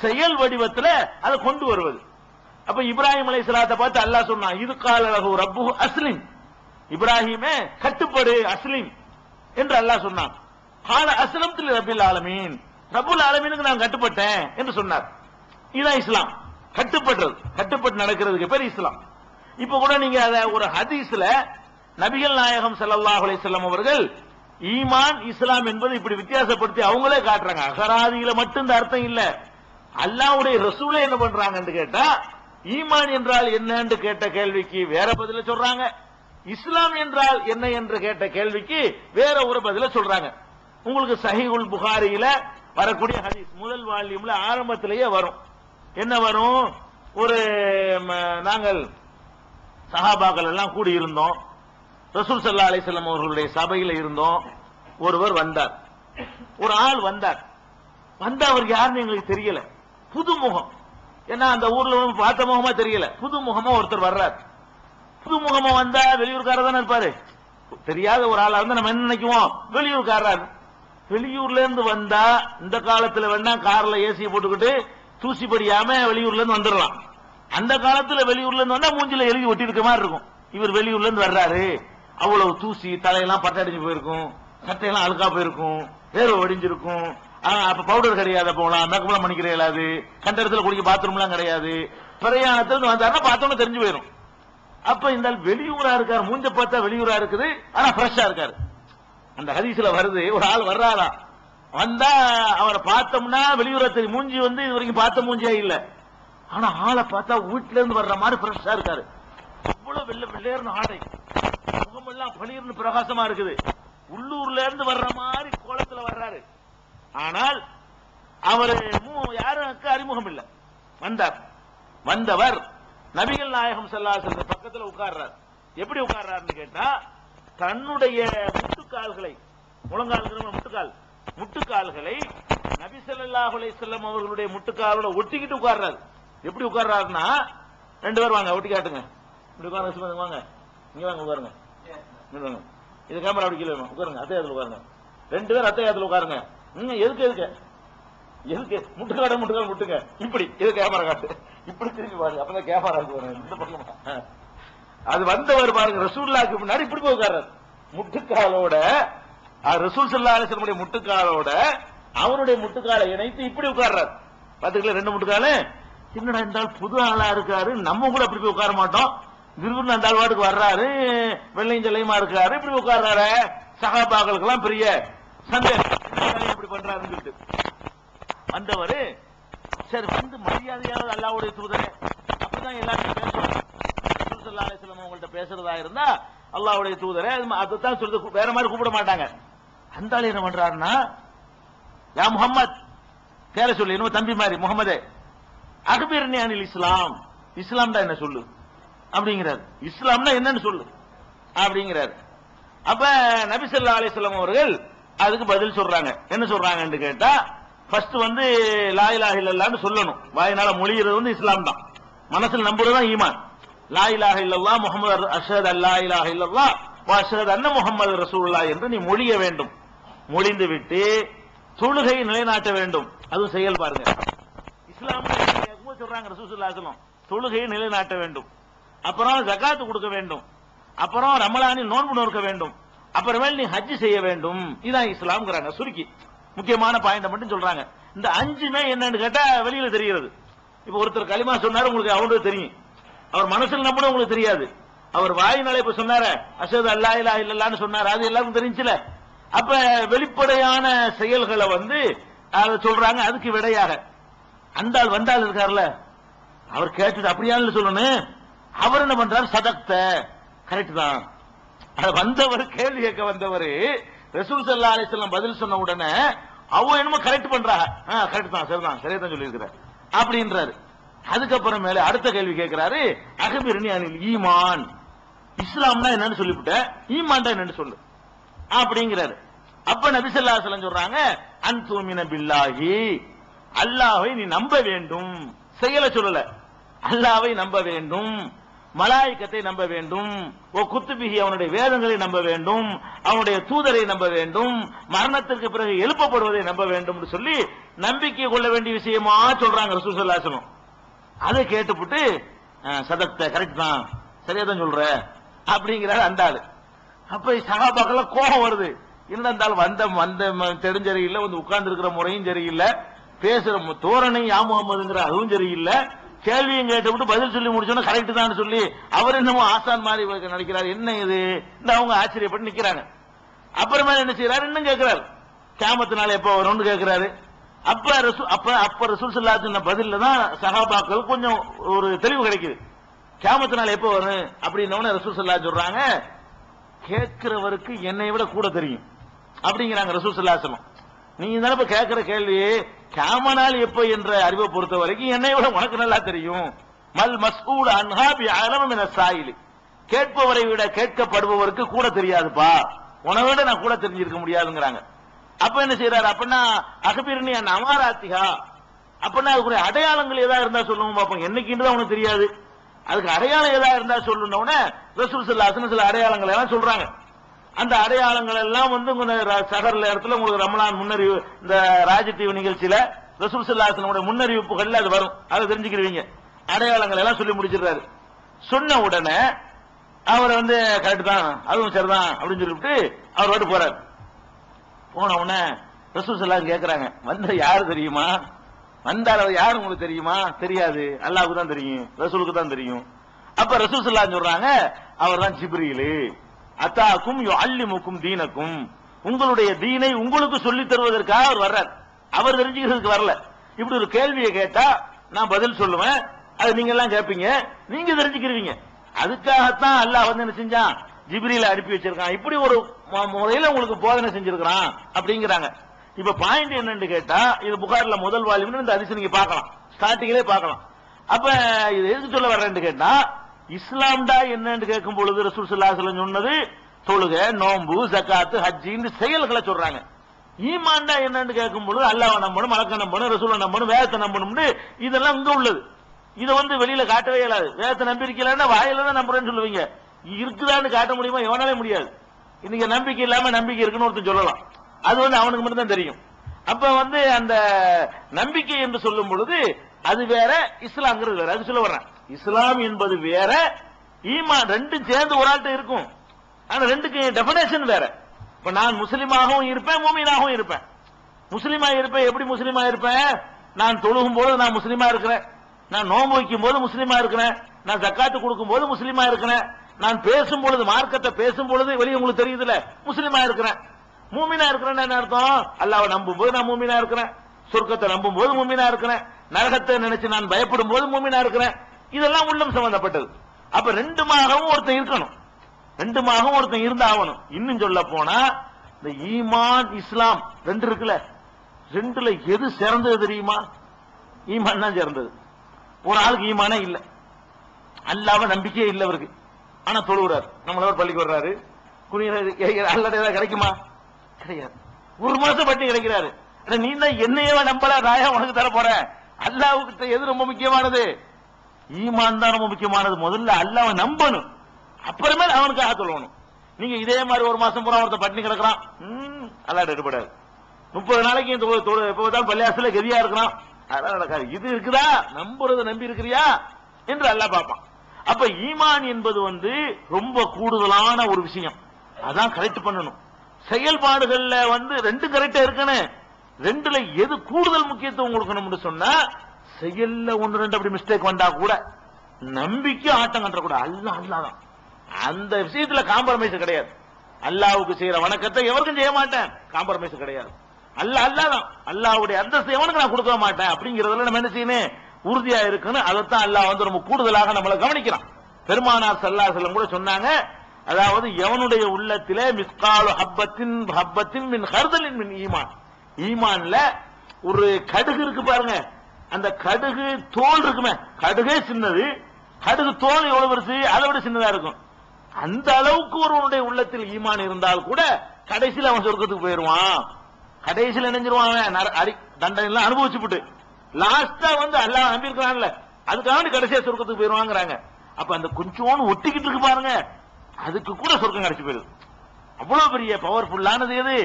செயல் வடிவத்தில் அதை கொண்டு வருவது. அப்ப இப்ராஹிம் அலைஹிஸ்ஸலாத்தை பார்த்து அல்லாஹ் சொன்னான், இது கால லஹு ரப்புஹு அஸ்லிம், இப்ராஹிமே கட்டுப்படு அஸ்லிம் என்று அல்லாஹ் சொன்னான். கால அஸ்லம்து ரப்பில் ஆலமீன், ரப்புல் ஆலமீனுக்கு நான் கட்டுப்பட்டேன் என்று சொன்னார். இதுதான் இஸ்லாம். கட்டுப்பட்டு நடக்கிறதுக்கு பேர் இஸ்லாம். இப்ப கூட நீங்க அத ஒரு ஹதீஸ்ல நபிகள் நாயகம் ஸல்லல்லாஹு அலைஹி வஸல்லம் அவர்கள் ஈமான் இஸ்லாம் என்பது இப்படி வித்தியாசப்படுத்தி அவங்களே காட்டுறாங்க. அகராதியில மட்டும் இந்த அர்த்தம் இல்ல. அல்லாஹ்வுடைய ரசூலே என்ன பண்றாங்கன்னு கேட்டா, ஈமான் என்றால் என்னன்னு கேட்ட கேள்விக்கு வேற பதில சொல்றாங்க, இஸ்லாம் என்றால் என்ன என்று கேட்ட கேள்விக்கு வேற ஒரு பதில சொல்றாங்க. உங்களுக்கு சஹீஹுல் புகாரியில வரக்கூடிய ஹதீஸ் முதல் வால்யூம்ல ஆரம்பத்திலேயே வரும். என்ன வரும்? ஒரு நாங்கள் சஹாபாக்கள் எல்லாம் கூடி இருந்தோம், ரசூல் ஸல்லல்லாஹு அலைஹி வஸல்லம் அவர்களுடைய சபையில இருந்தோம். ஒருவர் வந்தார், ஒரு ஆள் வந்தார். அவருக்கு யாருன்னு எங்களுக்கு தெரியல, புது முகம். ஏன்னா அந்த ஊர்ல பார்த்த முகமா தெரியல, புது முகமா ஒருத்தர் வர்றார். புது முகமா வந்தா வெளியூர்காரர் தானே இருப்பாரு. தெரியாத ஒரு ஆளா இருந்தா நம்ம என்ன நினைக்குவோம்? வெளியூர்காரர். வெளியூர்ல இருந்து வந்தா இந்த காலத்துல வேணா கார்ல ஏசி போட்டுக்கிட்டு தூசி படியாம வெளியூர்ல இருந்து வந்துடலாம். அந்த காலத்துல வெளியூர்ல இருந்து வந்தா மூஞ்சில எழுதி ஒட்டி இருக்க மாதிரி இருக்கும். இவர் வெளியூர்ல இருந்து வர்றாரு, அவ்வளவு தூசி, தலையெல்லாம் பட்டடிஞ்சு போயிருக்கும், சட்டையெல்லாம் அழுக்கா போயிருக்கும், வேர்வை வடிஞ்சிருக்கும். அப்ப பவுடர் கிடையாது, போலாம் மேக்கப்லாம் பண்ணிக்கிற இயலாது, கண்ட இடத்துல குடிக்க பாத்ரூம்லாம் கிடையாது. பிரயாணத்துல வந்தாருன்னா பார்த்தோன்னு தெரிஞ்சு போயிடும். அப்ப இந்த வெளியூரா இருக்காரு, மூஞ்ச பார்த்தா வெளியூரா இருக்குது, ஆனா ஃப்ரெஷ்ஷா இருக்காரு. அந்த ஹதீஸ்ல வருது, ஒரு ஆள் வர்றாரா, வந்தா அவரை பார்த்தோம்னா வெளியூரா தெரியும், மூஞ்சி இது வரைக்கும் பார்த்த மூஞ்சியா இல்ல, ஆனா ஆளை பார்த்தா வீட்டுல இருந்து வர்ற மாதிரி ஃப்ரெஷ்ஷா இருக்காரு. அவ்வளவு வெள்ளையர்னு ஆடை, முகமெல்லாம் பளிர்னு பிரகாசமா இருக்குது, உள்ளூர்ல இருந்து வர்ற மாதிரி கோலத்துல வர்றாரு. ஆனால் அவரு யாருக்கு அறிமுகம் இல்ல. வந்தவர் நபிகள் நாயகம் ஸல்லல்லாஹு அலைஹி வஸல்லம் பக்கத்துல உட்கார்றார். எப்படி உட்கார்றாருன்னு கேட்டா, தன்னுடைய முட்டுக்கால்களை, முட்டுக்கால்களை நபி ஸல்லல்லாஹு அலைஹி வஸல்லம் அவர்களுடைய முட்டுக்காலோட ஒட்டிக்கிட்டு உட்கார்றாரு. எப்படி உட்கார்றாருன்னா, ரெண்டு பேர் வாங்க ஒட்டி காட்டுங்க, இப்படி உட்காருங்க, வாங்க இங்க வாங்க உட்காருங்க, இது கேமரா அப்படி கீழே உட்காருங்க, அத்தையாத்துல உட்காருங்க, ரெண்டு பேர் அத்தையாத்துல உட்காருங்க. எதுக்கு முட்டுக்கால முட்டுங்க, இப்படி இது கேமரா காட்டு, இப்படி திரும்பி பாருங்க, அப்பதான் கேமரா இந்த பக்கமா. அது வந்தவர் பாருங்க, ரசூலுல்லாஹ்க்கு முன்னாடி இப்படி போய் உட்கார்றாரு. முட்டுக்காலோட ரசூல் ஸல்லல்லாஹு அலைஹி வஸல்லம் முட்டுக்காலோட அவருடைய முட்டுக்காலை இணைத்து இப்படி உட்கார்றாரு. பாத்துக்கல, ரெண்டு முட்டுக்கால. என்னடா இருந்தாலும் புது ஆளா இருக்காரு, நம்ம கூட அப்படி போய் உட்கார மாட்டோம். விரும்புன அந்த ஆள்வாட்டுக்கு வர்றாரு, வெள்ளையும் ஜெல்லையுமா இருக்காரு, இப்படி உட்கார்றாரு. சஹாபாக்களுக்கு எல்லாம் பெரிய சந்தேகம், இப்படி பண்றாருன்னு சொல்லிட்டு வந்தவரு, சரி வந்து மரியாதையாவது அல்லாஹ்வுடைய தூதரே, அப்படிதான் எல்லாரும் பேசுவாங்க. ரசூல் ஸல்லல்லாஹு அலைஹி வஸல்லம் அவங்கள்ட்ட பேசுறதா இருந்தா அல்லாஹ்வுடைய தூதரே அதுதான் சொல்றது, வேற மாதிரி கூப்பிட மாட்டாங்க. அந்த ஆளு என்ன பண்றாருன்னா, யா முகமது, பேர சொல்லு, என்ன தம்பி மாதிரி முகமதே, அக்பிர்னி அனில் இஸ்லாம், இஸ்லாம் தான் என்ன சொல்லு அப்படிங்கிறார். இஸ்லாம்னா என்னன்னு சொல்லு அப்படிங்கிறார். அப்ப நபி ஸல்லல்லாஹு அலைஹி வஸல்லம் அவர்கள் அதுக்கு பதில் சொல்றாங்க. என்ன சொல்றாங்கன்னு கேட்டா, ஃபர்ஸ்ட் வந்து லா இலாஹ இல்லல்லாஹ்னு சொல்லணும். வாயினால மொழிகிறது வந்து இஸ்லாம் தான், மனசுல நம்புறது தான் ஈமான். லா இலாஹ இல்லல்லாஹ் முஹம்மது அஷ்ஹது அல்லா இலாஹ இல்லல்லாஹ் வ அஷ்ஹது அன்ன முஹம்மது ரசூலுல்லாஹ் என்று நீ மொழிய வேண்டும். மொழிந்து விட்டு தொழுகை நிலைநாட்ட வேண்டும். அதுவும் செயல் பாருங்க. இஸ்லாம் சொல்றாங்க ரசூலுல்லாஹி ஸல்லல்லாஹு அலைஹி வஸல்லம் தொழுகையை நிலைநாட்ட வேண்டும். அப்புறம் ஜகாத் கொடுக்க வேண்டும். அப்புறம் ரமலானில் நோன்பு நோக்க வேண்டும். அப்புறமேல் நீ ஹஜ் செய்ய வேண்டும். இதான் இஸ்லாம்ங்கறாங்க. சுருக்கி முக்கியமான பாயிண்ட மட்டும் சொல்றாங்க. இந்த அஞ்சுமே என்னன்னு கேட்டா வெளியில தெரிகிறது. இப்ப ஒருத்தர் களிமா சொன்னாரு, உங்களுக்கு அவருக்கு தெரியும். அவர் மனசுல நம்பணும் உங்களுக்கு தெரியாது. அவர் வாயினால இப்ப சொன்னாரு அஷ்ஹது அல்லா இலாஹ இல்லல்லாஹ்னு சொன்னாரு, அது எல்லாருக்கும் தெரிஞ்சுல. அப்ப வெளிப்படையான செயல்களை வந்து அதை சொல்றாங்க. அதுக்கு விடையாக அந்த ஆள் வந்தால் இருக்காருல்ல, அவர் கேட்டது அப்படியான்னு சொல்லணும். அவர் என்ன பண்றாரு, சதக்த, கரெக்ட் தான். வந்தவர் கேள்வி கேட்க வந்தவர் ரசூல் ஸல்லல்லாஹு அலைஹி வஸல்லம் பதில் சொன்ன உடனே அவங்க என்னமோ கரெக்ட் பண்றாங்க. கரெக்ட் தான், சரிதான், சரியா தான் சொல்லியிருக்கிறார் அப்படின்றாரு. அதுக்கப்புறம் மேல அடுத்த கேள்வி கேட்கிறாரு, அக்பிர்னி அனில் ஈமான், இஸ்லாம்னா என்னன்னு சொல்லிவிட்ட, ஈமான்டா என்னன்னு சொல்லு அப்படிங்கிறாரு. அப்ப நபி ஸல்லல்லாஹு அலைஹி வஸல்லம் சொல்றாங்க, அன்துமின பில்லாஹி, அல்லாஹ்வை நீ நம்ப வேண்டும். செயல சொல்லல, அல்லாஹ்வை நம்ப வேண்டும், மலாயிக்கத்தை நம்ப வேண்டும், ஓ குத்துபிஹி அவனுடைய வேதங்களை நம்ப வேண்டும், அவனுடைய தூதரை நம்ப வேண்டும், மரணத்திற்கு பிறகு எழுப்பப்படுவதை நம்ப வேண்டும் சொல்லி நம்பிக்கை கொள்ள வேண்டிய விஷயமா சொல்றாங்க ரசூல் ஸல்லல்லாஹு அலைஹி வஸல்லம். அதை கேட்டுப்புட்டு சதக்த, கரெக்ட் தான், சரியா தான் சொல்ற அப்படிங்கிறாரு அந்த ஆளு. அப்ப சஹாபாக்கள் கோபம் வருது. இருந்தாலும் வந்த தெரிஞ்சறியில்லை, வந்து உட்கார்ந்து இருக்கிற முறையும் சரியில்லை, பேசுற தோரணை யா முகமதுங்கிற அதுவும் சரியில்லை, கேள்வியும் கேட்டு பதில் சொல்லி முடிச்சோன்னா கரெக்ட் தான் சொல்லி அவர் என்னமோ ஆசான் மாதிரி நடிக்கிறார். என்ன இது, அவங்க ஆச்சரியப்பட்டு நிக்கிறாங்க. அப்புறமா என்ன செய்யறாரு, இன்னும் கேட்கிறாரு, கியாமத்தினால எப்ப வரும்னு கேட்கிறாரு. அப்ப ரசூல் ஸல்லல்லாஹு அலைஹி வஸல்லம் பதில்ல தான் சஹாபாக்கள் கொஞ்சம் ஒரு தெளிவு கிடைக்குது. கியாமத்தினால எப்ப வரும் அப்படின்னு ரசூல் ஸல்லல்லாஹு அலைஹி வஸல்லம் சொல்றாங்க, கேட்கிறவருக்கு என்னை விட கூட தெரியும் அப்படிங்கிறாங்க ரசூல் ஸல்லல்லாஹு அலைஹி வஸல்லம். நீங்க தானே இப்ப கேட்கிற கேள்வி கியாமனால் எப்ப என்ற அறிவை பொறுத்த வரைக்கும் என்னை விட உனக்கு நல்லா தெரியும். மல் மஸ்ஊல் அன்ஹா பிஅலம மின ஸாயிலி, கேட்பவரை விட கேட்கப்படுபவருக்கு கூட தெரியாதுப்பா, உன விட நான் கூட தெரிஞ்சிருக்க முடியாதுங்கிறாங்க. அப்ப என்ன செய்யறாரு, அப்படின்னா அக்பிர்னி அன் அமாராத்திஹா, அப்படின்னா அதுக்குரிய அடையாளங்கள் ஏதாவது இருந்தா சொல்லுவோம் பாப்போம். என்னைக்குன்னு தான் உனக்கு தெரியாது, அதுக்கு அடையாளம் ஏதாவது இருந்தா சொல்லணும்னா ரசூல் ஸல்லல்லாஹு அலைஹி வஸல்லம் சில அடையாளங்கள் எல்லாம் சொல்றாங்க. அந்த அடையாளங்கள் எல்லாம் வந்து சகர்ல இடத்துல உங்களுக்கு ரமலான் முன்னறிவு, இந்த ராஜ் டிவி நிகழ்ச்சியில ரசூல் ஸல்லல்லாஹு அலைஹி வஸல்லம் முன்னறிவிப்புகள்ல அது வரும், அதை தெரிஞ்சுக்கிறீங்க. அடையாளங்கள் எல்லாம் சொல்லி முடிச்சிடுறாரு. சொன்ன உடனே அவர் வந்து கரெக்ட் தான், அதுவும் சரிதான் அப்படின்னு சொல்லிவிட்டு அவர் வாட்டு போறாரு. போன உடனே ரசூல் ஸல்லல்லாஹு அலைஹி கேட்கறாங்க, வந்த யாரு தெரியுமா, வந்தார் அவர் யாரு உங்களுக்கு தெரியுமா, தெரியாது, அல்லாஹ்வுக்கு தான் தெரியும், ரசூலுக்கு தான் தெரியும். அப்ப ரசூல் ஸல்லல்லாஹு அலைஹி சொல்றாங்க, அவர் தான் ஜிப்ரீல், அத்தாக்கும் யுஅல்லிமுக்கும் தீனக்கும், உங்களுடைய தீனை உங்களுக்கு சொல்லி தருவதற்காக அவர் வர்றார், அவர் தெரிஞ்சுக்கிறதுக்கு வரல. இப்படி ஒரு கேள்வியை கேட்டா நான் பதில் சொல்லுவேன், அது நீங்க எல்லாம் கேட்பீங்க, நீங்க தெரிஞ்சுக்கிறீங்க. அதுக்காகத்தான் அல்லாஹ் வந்து என்ன செஞ்சான், ஜிப்ரீல அனுப்பி வச்சிருக்கான், இப்படி ஒரு முறையில உங்களுக்கு போதனை செஞ்சிருக்கிறான் அப்படிங்கிறாங்க. இப்ப பாயிண்ட் என்னன்னு கேட்டா, இது புகார்ல முதல் வால்யூம்னு இந்த ஹதீஸ் நீங்க பார்க்கலாம், ஸ்டார்டிங்லே பார்க்கலாம். அப்ப இது எதுக்கு சொல்ல வர்றேன்னு கேட்டா, இஸ்லாம்டா என்னன்னு கேட்கும் பொழுது ரசூல் ஸல்லல்லாஹு அலைஹி வஸல்லம் சொன்னது தொழுகை, நோன்பு, ஜகாத், ஹஜ் இந்த செயல்களை சொல்றாங்க. ஈமான்டா என்னன்னு கேட்கும் பொழுது அல்லாஹ்வை நம்பணும், மலக்க நம்பணும், ரசூலை நம்பணும், வேதத்தை நம்பணும்னு இதெல்லாம் இங்க உள்ளது. இதை வந்து வெளியில காட்டவே இயலாது. வேதத்தை நம்பி இருக்கலன்னா வாயில தான் நம்புறேன்னு சொல்லுவீங்க, இருக்குதான்னு காட்ட முடியுமா, எவனாலே முடியாது. இன்னைக்கு நம்பிக்கை இல்லாம நம்பிக்கை இருக்குன்னு ஒருத்தன் சொல்லலாம், அது வந்து அவனுக்கு மட்டும் தான் தெரியும். அப்ப வந்து அந்த நம்பிக்கை என்று சொல்லும் பொழுது அது வேற, இஸ்லாம்ங்கிறது வேற. அது சொல்ல வர்றேன், இஸ்லாம் என்பது வேற, ஈமான் ரெண்டும் சேர்ந்து ஒரு ஆள்கிட்ட இருக்கும். ஆனா ரெண்டுக்கு டெபினேஷன் வேற. இப்ப நான் முஸ்லிமாகவும் இருப்பேன், மூமினாகவும் இருப்பேன். முஸ்லிமா இருப்பேன், எப்படி முஸ்லிமா இருப்பேன், நான் தொழுகும் போது நான் முஸ்லிமா இருக்கிறேன், நான் நோன்பு வைக்கும் போது முஸ்லிமா இருக்கிறேன், நான் ஜக்காத்து கொடுக்கும் போது முஸ்லிமா இருக்கிறேன், நான் பேசும் பொழுது மார்க்கத்தை பேசும் பொழுது வெளியே உங்களுக்கு தெரியுதுல முஸ்லிமா இருக்கிறேன். மூமினா இருக்கிறேன்னு என்ன அர்த்தம், அல்லாஹ்வை நம்பும் போது நான் மூமினா இருக்கிறேன், சொர்க்கத்தை நம்பும் போது மூமினா இருக்கிறேன், நரகத்தை நினைச்சு நான் பயப்படும் போது மூமினா இருக்கிறேன். இதெல்லாம் உள்ளம் சம்பந்தப்பட்டது. அப்ப ரெண்டுமாகவும் ஒருத்தன் இருக்கணும், ரெண்டுமாகவும் ஒருத்தன் இருந்தாகணும். இன்னும் சொல்ல போனா இந்த ஈமான் இஸ்லாம் ரெண்டு இருக்குல்ல, ரெண்டுல எது சிறந்தது தெரியுமா? ஈமான் தான் சிறந்தது. ஒரு ஆளுக்கு ஈமானே இல்ல, அல்லாஹ்வை நம்பிக்கையே இல்ல அவருக்கு, ஆனா தொழுகிறார், நம்மளோட பள்ளிக்கு வர்றாரு, குனியறாரு, அல்லாஹ் ஏதாவது கிடைக்குமா? கிடையாது. ஒரு மாசம் பட்டி கிடைக்கிறாரு. நீ தான் என்னையவே நம்பல, ராயா உனக்கு தர போற. அல்லாஹ்வுக்கு எது ரொம்ப முக்கியமானது? ஈமான் தான் ரொம்ப முக்கியமானது. முதல்ல அல்லாஹ்வை நம்பணும், அப்புறமே அவனுக்காக சொல்லணும். நீங்க இதே மாதிரி ஒரு மாசம் பூரா ஒருத்தர் பட்டினி கிடக்கிறான், அல்லாஹ் எடுபடாது. 30 நாளைக்கு எப்போதான் பள்ளியாசல கதியா இருக்கிறான், அதெல்லாம் நடக்காது. இது இருக்குதா, நம்புறது நம்பி இருக்கிறியா என்று அல்லாஹ் பார்ப்பான். அப்ப ஈமான் என்பது ரொம்ப கூடுதலான ஒரு விஷயம். அதான் கரெக்ட் பண்ணணும். செயல்பாடுகள்ல ரெண்டு கரெக்டா இருக்கணும். ரெண்டுல எது கூடுதல் முக்கியத்துவம் கொடுக்கணும்னு சொன்னா, செயல்ல ஒன்னு ரெண்டு அப்படி மிஸ்டேக் வந்தா கூட நம்பிக்கை ஆட்டம் கட்ட கூட அல்லாஹ் அந்த விஷயத்துல காம்ப்ரமைஸ் கிடையாது. அல்லாஹ்வுக்கு செய்யற வணக்கத்தை எவருக்கும் செய்ய மாட்டேன், காம்ப்ரமைஸ் கிடையாது. அல்லாஹ் அல்லாஹ்வுடைய அந்தஸ்தை எவனுக்கு நான் கொடுக்க மாட்டேன் அப்படிங்கறதுல நம்ம என்ன செய்யணும், உறுதியா இருக்கணும். அதைத்தான் அல்லாஹ் ரொம்ப கூடுதலாக நம்மளை கவனிக்கிறான். பெருமானார் ஸல்லல்லாஹு அலைஹி வஸல்லம் கூட சொன்னாங்க, அதாவது எவனுடைய உள்ளத்திலே மிஸ்காலு ஹப்பத்தின் மின் ஹர்தலின் மின் ஈமான், ஈமான்ல ஒரு கடுகு இருக்கு பாருங்க, அந்த கடுகு தோல் இருக்குமே, கடுகே சின்னது, கடுகு தோல் எவ்வளவு பெருசு, அதை விட சின்னதா இருக்கும். அந்த அளவுக்கு ஒருவனுடைய உள்ளத்தில் ஈமான் இருந்தால் கூட கடைசியில் அவன் சொர்க்கத்துக்கு போயிருவான். கடைசியில் நினைஞ்சிருவான், தண்டனை எல்லாம் அனுபவிச்சுட்டு லாஸ்டா அல்லாஹ் நம்பி இருக்கிறான்ல, அதுக்காக கடைசியா சொர்க்கத்துக்கு போயிருவாங்கிறாங்க. அப்ப அந்த கொஞ்சோன்னு ஒட்டிக்கிட்டு இருக்கு பாருங்க, அதுக்கு கூட சொர்க்கம் கிடைச்சு போயிருது. அவ்வளவு பெரிய பவர்ஃபுல்லானது எது?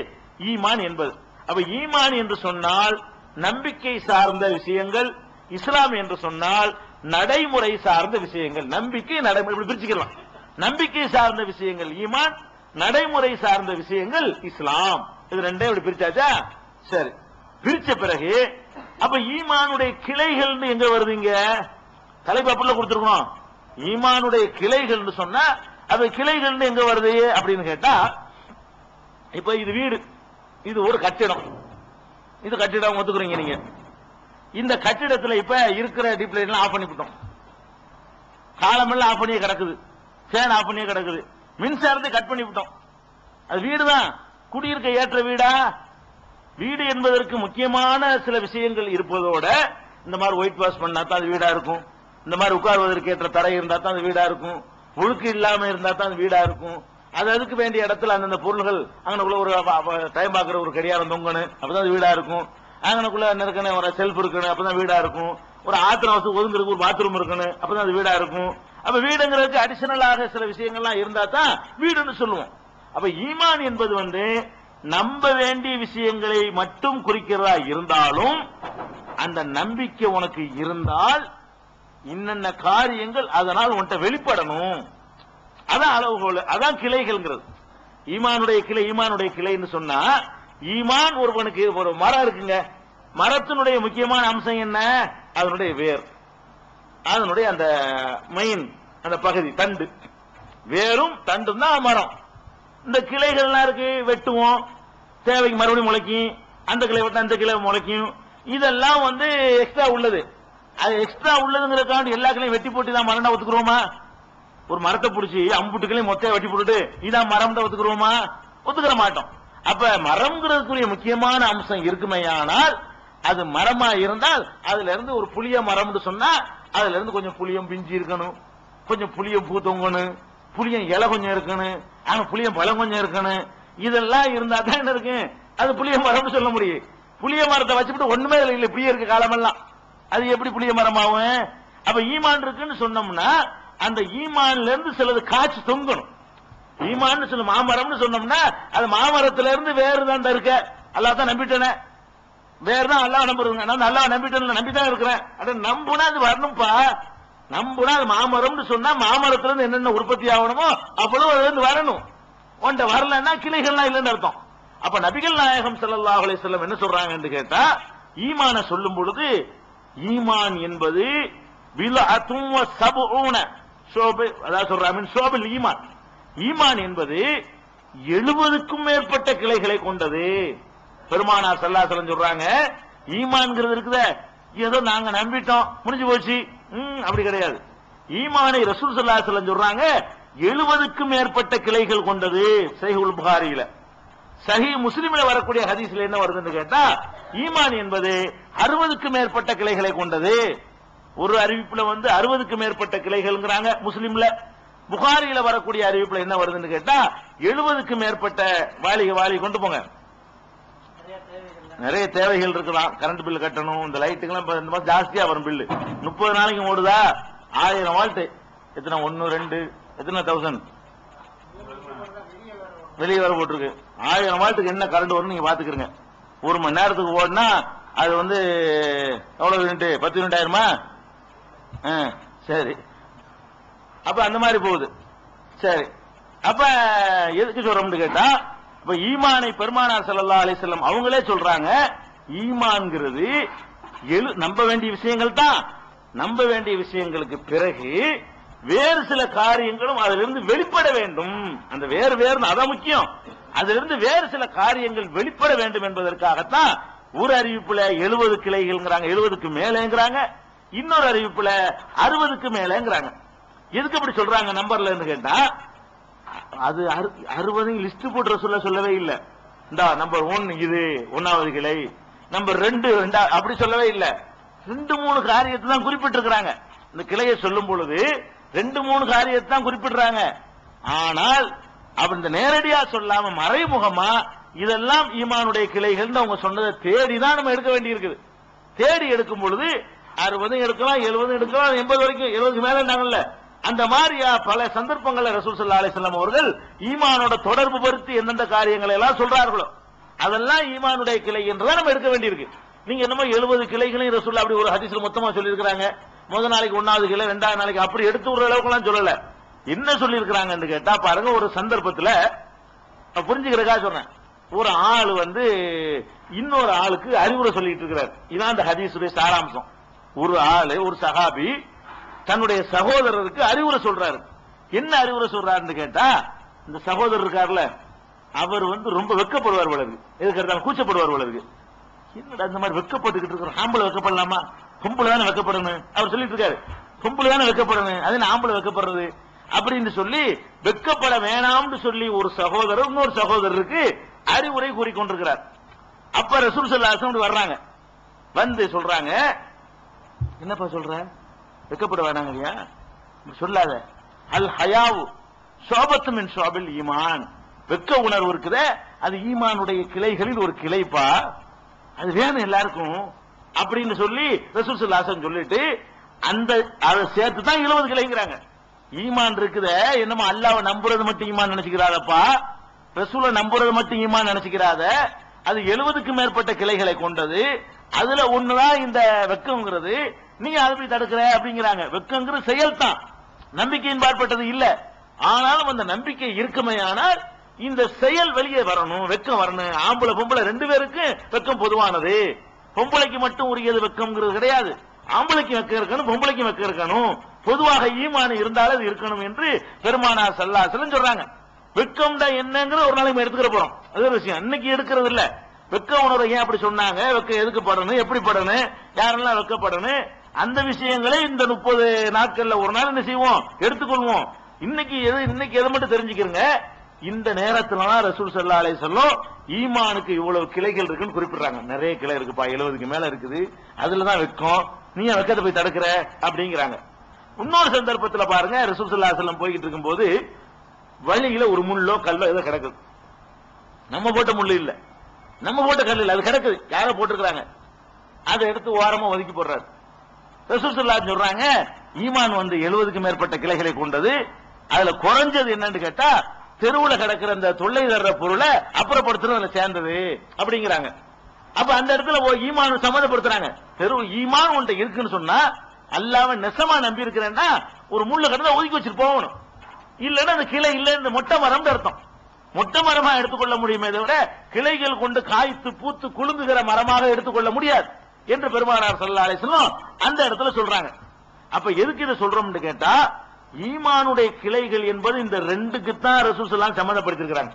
ஈமான் என்பது. அப்ப ஈமான் என்று சொன்னால் நம்பிக்கை சார்ந்த விஷயங்கள், இஸ்லாம் என்று சொன்னால் நடைமுறை சார்ந்த விஷயங்கள். நம்பிக்கை நடைமுறை பிரிச்சுக்கலாம். நம்பிக்கை சார்ந்த விஷயங்கள் ஈமான், நடைமுறை சார்ந்த விஷயங்கள் இஸ்லாம். இது ரெண்டே இப்படி பிரிச்சாச்சா? சரி, பிரிச்ச பிறகு அப்ப ஈமானுடைய கிளைகள் எங்க வருதுங்க? தலைப்பாப்புல கொடுத்திருக்கோம். ஈமானுடைய கிளைகள் சொன்னா அது கிளைகள் எங்க வருது அப்படின்னு கேட்டா, இப்ப இது வீடு, இது ஒரு கட்டிடம், இது கட்டிடம் ஒத்துக்குறீங்க நீங்க. இந்த கட்டிடத்துல இப்ப இருக்கிற டிப் லைட் எல்லாம் ஆஃப் பண்ணிவிட்டோம், காலமெல்லாம் ஆஃப் பண்ணியே கிடக்குது, ஃபேன் ஆஃப் பண்ணியே கிடக்குது, மின்சாரத்தை கட் பண்ணி விட்டோம். அது வீடுதான், குடியிருக்க ஏற்ற வீடா? வீடு என்பதற்கு முக்கியமான சில விஷயங்கள் இருப்பதோட, இந்த மாதிரி ஒயிட் வாஷ் பண்ணா தான் அது வீடா இருக்கும், இந்த மாதிரி உட்கார்வதற்கு ஏற்ற தரை இருந்தா தான் அது வீடா இருக்கும், ஒழுக்கு இல்லாம இருந்தா தான் அது வீடா இருக்கும். அது அதுக்கு வேண்டிய இடத்துல அந்தந்த பொருள்கள், அங்கனக்குள்ள ஒரு டைம் பார்க்கிற ஒரு கடியாரம் தொங்கணும், அப்பதான் அது வீடா இருக்கும். அங்கனக்குள்ள இருக்கணும் ஒரு செல்ஃப் இருக்கணும், அப்பதான் வீடா இருக்கும். ஒரு ஆத்திரம் வசதி ஒதுங்கிறதுக்கு ஒரு பாத்ரூம் இருக்கணும், அப்பதான் அது வீடா இருக்கும். அப்ப வீடுங்கிறதுக்கு அடிஷனலாக சில விஷயங்கள்லாம் இருந்தா தான் வீடுன்னு சொல்லுவோம். அப்ப ஈமான் என்பது நம்ப வேண்டிய விஷயங்களை மட்டும் குறிக்கிறதா இருந்தாலும், அந்த நம்பிக்கை உனக்கு இருந்தால் இன்னென்ன காரியங்கள் அதனால் உன்கிட்ட வெளிப்படணும். அதான் அளவுகோல், அதான் கிளைகள்ங்கிறது. ஈமானுடைய கிளை, ஈமானுடைய கிளைன்னு சொன்னா, ஈமான் ஒருவனுக்கு ஒரு மரம் இருக்குங்க, மரத்தினுடைய முக்கியமான அம்சம் என்ன? அதனுடைய வேர், அதனுடைய அந்த மெயின் அந்த பகுதி, தண்டு, வேரும் தண்டும் தான் மரம். இந்த கிளைகள்லாம் இருக்கு, வெட்டுவோம், தேவைக்கு மறுபடியும் முளைக்கும், அந்த கிளை வெட்ட அந்த கிளை முளைக்கும். இதெல்லாம் எக்ஸ்ட்ரா உள்ளது. அது எக்ஸ்ட்ரா உள்ளதுங்கிறதுக்காண்டி எல்லா கிளையும் வெட்டி போட்டு தான் மரம் ஒத்துக்குறோமா? ஒரு மரத்தை பிடிச்சி அம்புட்டுக்களையும் மொத்த வெட்டி போட்டுட்டு இதான் மரம் தான் ஒத்துக்குறோமா? ஒத்துக்கிற மாட்டோம். அப்ப மரம்ங்கிறதுக்குரிய முக்கியமான அம்சம் இருக்குமையானால், அது மரமா இருந்தால் அதுல இருந்து ஒரு புளிய மரம்னு சொன்னா அதுல இருந்து கொஞ்சம் புளியம் பிஞ்சு இருக்கணும், கொஞ்சம் புளியம் பூ தொங்கணும், புளியம் இலை கொஞ்சம் இருக்கணும், அங்க புளியம் பழம் கொஞ்சம் இருக்கணும். இதெல்லாம் இருந்தா தான் என்ன இருக்கு, அது புளிய மரம்னு சொல்ல முடியும். புளிய மரத்தை வச்சுட்டு ஒண்ணுமே இல்லை, இப்படியே இருக்கு காலமெல்லாம், அது எப்படி புளிய மரமாகும்? அப்ப ஈமான் இருக்குன்னு சொன்னோம்னா அந்த ஈமான்ல இருந்து சிலது காய்ச்சி தொங்கணும். ஈமான் சொல்ல மாமரம்னு சொன்னோம்னா அது மாமரத்துல இருந்து வேறு தான் இருக்க. அல்லாஹ் தான் நம்பிட்டேனே, வேறு தான் அல்லாஹ் நம்புறதுங்க, நான் அல்லாஹ் நம்பிட்டேன், நம்பிதான் இருக்கிறேன். அட நம்புனா அது வரணும்பா, நம்புனா அது மாமரம்னு சொன்னா மாமரத்துல இருந்து என்னென்ன உற்பத்தி ஆகணுமோ அவ்வளவு அதுல இருந்து வரணும். ஒன்றை வரலன்னா கிளைகள்லாம் இல்லைன்னு அர்த்தம். அப்ப நபிகள் நாயகம் ஸல்லல்லாஹு அலைஹி வஸல்லம் என்ன சொல்றாங்கன்னு கேட்டா, ஈமான சொல்லும் பொழுது ஈமான் என்பது பில்அத்தும் வ சபூன ஷோப, அதாவது சொல்றாங்க ஷோபல் ஈமான். ஈமான் என்பது 70க்கும் மேற்பட்ட கிளைகளை கொண்டது. பெருமானார் ஸல்லல்லாஹு அலைஹி வஸல்லம் சொல்றாங்க, ஈமான்ங்கிறது இருக்குதே, ஏதோ நாங்க நம்பிட்டோம் முடிஞ்சு போச்சு, அப்படி கிடையாது. ஈமானை ரசூல் ஸல்லல்லாஹு அலைஹி வஸல்லம் சொல்றாங்க 70க்கும் மேற்பட்ட கிளைகள் கொண்டது. சஹீஹுல் புகாரியில சஹீ முஸ்லிம்ல வரக்கூடிய ஹதீஸ்ல என்ன வருதுன்னு கேட்டா, ஈமான் என்பது 60க்கு மேற்பட்ட கிளைகளை கொண்டது. ஒரு அறிவிப்புல 60க்கு மேற்பட்ட கிளைகள்ங்கறாங்க முஸ்லிம்ல. புகாரியில வரக்கூடிய அறிவிப்புல என்ன வருதுன்னு கேட்டா 70க்கு மேற்பட்ட வாளி கொண்டு போங்க. நிறைய தேவைகள் இருக்கலாம். கரண்ட் பில் கட்டணும், இந்த லைட்டுக்கெல்லாம் இந்த மாதிரி ஜாஸ்தியா வரும் பில்லு. 30 நாளைக்கு ஓடுதா 1000 வால்ட், எத்தனை 1 2 எத்தனை 1000 வெளியே வர போட்டிருக்கு. 1000 வால்ட்டுக்கு என்ன கரண்ட் வரும் நீங்க பாத்துக்கிறீங்க. 1 மணி நேரத்துக்கு ஓடினா அது எவ்வளவு யூனிட்? 10 யூனிட் ஆயிருமா? சரி, அப்ப அந்த மாதிரி போகுது. சரி, அப்ப எதுக்கு சொல்றோம்னு கேட்டா, இப்ப ஈமானை பெருமானார் ஸல்லல்லாஹு அலைஹி வஸல்லம் அவங்களே சொல்றாங்க, ஈமான்ங்கிறது நம்ப வேண்டிய விஷயங்கள் தான். நம்ப வேண்டிய விஷயங்களுக்கு பிறகு வேறு சில காரியங்களும் அதிலிருந்து வெளிப்பட வேண்டும். அந்த வேறு அதான் முக்கியம். அதிலிருந்து வேறு சில காரியங்கள் வெளிப்பட வேண்டும் என்பதற்காகத்தான் ஒரு அறிவிப்புல 70 கிளைகள்ங்கிறாங்க, 70க்கு மேலேங்கிறாங்க. இன்னொரு அறிவிப்புல 60க்கு மேலேங்கிறாங்க. எதுக்கு அப்படி சொல்றாங்க நம்பர்ல கேட்டா, அது 60 லிஸ்ட் போட்டு சொல்லவே இல்லை. இந்த நம்பர் 1 இது 1வது கிளை, நம்பர் 2 அப்படி சொல்லவே இல்லை. 2-3 காரியத்தை தான் குறிப்பிட்டிருக்கிறாங்க. இந்த கிளையை சொல்லும் பொழுது 2-3 காரியத்தை தான் குறிப்பிடுறாங்க. ஆனால் அப்படி நேரடியா சொல்லாம மறைமுகமா இதெல்லாம் ஈமானுடைய கிளைகள் அவங்க சொன்னதை தேடிதான் நம்ம எடுக்க வேண்டி இருக்குது. தேடி எடுக்கும் பொழுது 60 எடுக்கலாம், 70 எடுக்கலாம், 80 வரைக்கும், 70க்கு மேல இருந்தாங்கல்ல. அந்த மாதிரியா பல சந்தர்ப்பங்கள்ல ரசூல் ஸல்லல்லாஹு அலைஹி வஸல்லம் அவர்கள் ஈமானோட தொடர்பு படுத்தி எந்தெந்த காரியங்களை எல்லாம் சொல்றார்களோ அதெல்லாம் ஈமானுடைய கிளை என்றுதான் நம்ம எடுக்க வேண்டியிருக்கு. நீங்க என்னமோ 70 கிளைகளையும் ரசூல் அப்படி ஒரு ஹதீஸ்ல மொத்தமா சொல்லி இருக்கிறாங்க. முதல் நாளைக்கு 1வது கிளை, 2வது நாளைக்கு அப்படி எடுத்து ஒரு அளவுக்கு எல்லாம் சொல்லல. என்ன சொல்லி இருக்கிறாங்கன்னு கேட்டா பாருங்க, ஒரு சந்தர்ப்பத்துல புரிஞ்சுக்கிறதுக்காக சொன்னேன். ஒரு ஆள் இன்னொரு ஆளுக்கு அறிவுரை சொல்லிட்டு இருக்கிறார். இதான் அந்த ஹதீஸுடைய சாராம்சம். ஒரு ஆளு, ஒரு சஹாபி தன்னுடைய சகோதரருக்கு அறிவுரை சொல்றாரு. என்ன அறிவுரை சொல்றாருன்னு கேட்டா, இந்த சகோதரர் இருக்காருல, அவர் ரொம்ப வெக்கப்படுவார் போலருக்கு, எதுக்கு கூச்சப்படுவார் போலருக்கு. என்னடா இந்த மாதிரி வெக்கப்பட்டுக்கிட்டு இருக்கிற, ஆம்பளை வெக்கப்படலாமா? பொம்பளை தானே வெக்கப்படணும் அவர் சொல்லிட்டு இருக்காரு. பொம்பளை தானே வெக்கப்படணும், அது ஆம்பளை வெக்கப்படுறது அப்படின்னு சொல்லி வெக்கப்பட வேணாம்னு சொல்லி ஒரு சகோதரர் இன்னொரு சகோதரருக்கு அறிவுரை கூறிக்கொண்டிருக்கிறார். அப்ப ரசூல் ஸல்லல்லாஹு அலைஹி வஸல்லம் வர்றாங்க. சொல்றாங்க, என்னப்பா சொல்ற, வெக்கப்பட வேணாங்க இல்லையா, சொல்லாத. அல் ஹயாவு ஷுஅபத்து மின் ஷுஅபில் ஈமான், வெக்க உணர்வு இருக்குதே அது ஈமானுடைய கிளைகளில் ஒரு கிளைப்பா, அது வேணும் எல்லாருக்கும் அப்படின்னு சொல்லி ரசூல் ஸல்லல்லாஹு அலைஹி வஸல்லம் சொல்லிட்டு அதை சேர்த்து தான் 70 கிளைங்கிறாங்க. ஈமான் இருக்குத என்னமோ அல்லாஹ்வை நம்புறது மட்டும் ஈமான் நினைச்சுக்கிறாதப்பா, ரசூலை நம்புறது மட்டும் ஈமான் நினைச்சுக்கிறாத. அது 70க்கு மேற்பட்ட கிளைகளை கொண்டது. அதுல ஒண்ணுதான் இந்த வெக்கம்ங்கிறது. நீங்க அதை போய் தடுக்கிற அப்படிங்கிறாங்க. வெக்கங்கிறது செயல் தான், நம்பிக்கையின் பாற்பட்டது இல்ல. ஆனாலும் அந்த நம்பிக்கை இருக்குமையானால் இந்த செயல் வெளியே வரணும், வெக்கம் வரணும். ஆம்பளை பொம்பளை 2 பேருக்கு வெக்கம் பொதுவானது. பொம்பளைக்கு மட்டும் உரியது வெக்கம்ங்கிறது கிடையாது. ஆம்பளைக்கு வெக்கம் இருக்கணும், பொம்பளைக்கு வெக்கம் இருக்கணும். பொதுவாக ஈமான் இருந்தாலும் அது இருக்கணும் என்று பெருமானார் ஸல்லல்லாஹு அலைஹி வஸல்லம் சொல்றாங்க. வெக்கம்டா என்னங்கிற ஒரு நாளைக்கு எடுத்துக்கிற போறோம், அது ஒரு விஷயம். இன்னைக்கு எடுக்கிறது இல்ல. வெக்க உணர்வை ஏன் அப்படி சொன்னாங்க, வெக்கம் எதுக்கு படணும், எப்படி படணும், யாரெல்லாம் வெக்கப்படணும், அந்த விஷயங்களை இந்த 30 நாட்கள்ல ஒரு நாள் என்ன செய்வோம், எடுத்துக்கொள்வோம். இன்னைக்கு எதை மட்டும் தெரிஞ்சுக்கிறங்க. இந்த நேரத்துலதான் ரசூல் ஸல்லல்லாஹு அலைஹி வஸல்லம் ஈமானுக்கு இவ்வளவு கிளைகள் இருக்குன்னு குறிப்பிடுறாங்க. நிறைய கிளை இருக்குப்பா, 70க்கு மேல இருக்குது, அதுலதான் வெக்கம், நீ வெக்கத்தை போய் தடுக்கிற அப்படிங்கிறாங்க. இன்னொரு சந்தர்ப்பத்தில் பாருங்க, ரசூல் ஸல்லல்லாஹு அலைஹி வஸல்லம் போய்கிட்டு இருக்கும்போது வழியில ஒரு முள்ளோ கல்லோ ஏதோ கிடக்குது. நம்ம போட்ட முள்ளு இல்ல, நம்ம போட்ட கல் இல்ல, அது கிடக்குது, யாரோ போட்டிருக்கிறாங்க. அதை எடுத்து ஓரமா ஒதுக்கி போடுறாரு. ரசூல் ஸல்லல்லாஹு அலைஹி வஸல்லம் சொல்றாங்க, ஈமான் 70க்கு மேற்பட்ட கிளைகளை கொண்டது. அதுல குறைஞ்சது என்னன்னு கேட்டா, தெருவுல கிடக்கிற அந்த தொல்லை தர்ற பொருளை அப்புறப்படுத்துறது சேர்ந்தது அப்படிங்கிறாங்க. அப்ப அந்த இடத்துல ஈமான் சம்மதப்படுத்துறாங்க. ஈமான் உன்ட்ட இருக்குன்னு சொன்னா, அல்லாஹ்வை நெசமா நம்பி இருக்கிறேன்னா ஒரு முள்ளு கடந்தா ஒதுக்கி வச்சுட்டு போகணும். இல்லன்னா அந்த கிளை இல்ல, இந்த மொட்டை மரம் அர்த்தம். மொட்டை மரமா எடுத்துக்கொள்ள முடியுமே தவிர கிளைகள் கொண்டு காய்த்து பூத்து குலுங்குகிற மரமாக எடுத்துக்கொள்ள முடியாது என்று பெருமானார் ஸல்லல்லாஹு அலைஹி வஸல்லம் அந்த இடத்துல சொல்றாங்க. அப்ப எதுக்கு இதை சொல்றோம்னு கேட்டா, ஈமானுடைய கிளைகள் என்பது இந்த 2க்கு தான் ரசூல் ஸல்லல்லாஹு அலைஹி வஸல்லம் சம்மதப்படுத்திருக்கிறாங்க.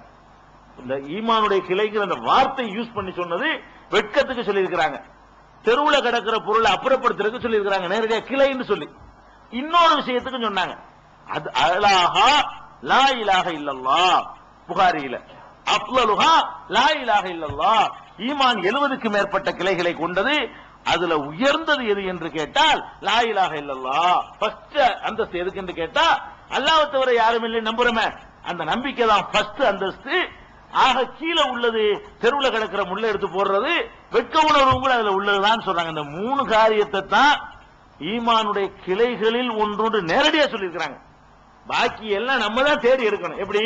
இந்த ஈமானுடைய கிளைகள் அந்த வார்த்தை யூஸ் பண்ணி சொன்னது வெட்கத்துக்கு சொல்லி இருக்கிறாங்க. தெருவுல கிடக்கிற பொருளை அப்புறப்படுத்துறதுக்கு சொல்லி இருக்கிறாங்க, நேரடியா கிளைன்னு சொல்லி. இன்னொரு விஷயத்துக்கு சொன்னாங்க, அது அல்லாஹ் லா இலாஹ இல்லல்லாஹ், புகாரியில அஃலலுஹா லா இலாஹ இல்லல்லாஹ். ஈமான் 70க்கு மேற்பட்ட கிளைகளை கொண்டது. அதுல உயர்ந்தது எது என்று கேட்டால் லா இலாஹ இல்லல்லாஹ். ஃபர்ஸ்ட் அந்தஸ்து எதுக்கு என்று கேட்டா அல்லாஹ்வை தவிர யாரும் இல்லை நம்புறமே, அந்த நம்பிக்கை தான் ஃபர்ஸ்ட் அந்தஸ்து. ஆக கீழே உள்ளது தெருவுல கிடக்கிற முள்ள எடுத்து போடுறது, வெட்க உணர்வும் கூட அதுல உள்ளதுதான் சொல்றாங்க. இந்த 3 காரியத்தை தான் ஈமானுடைய கிளைகளில் ஒன்றொன்று நேரடியா சொல்லியிருக்கிறாங்க. பாக்கி எல்லாம் நம்ம தான் தேடி எடுக்கணும். எப்படி?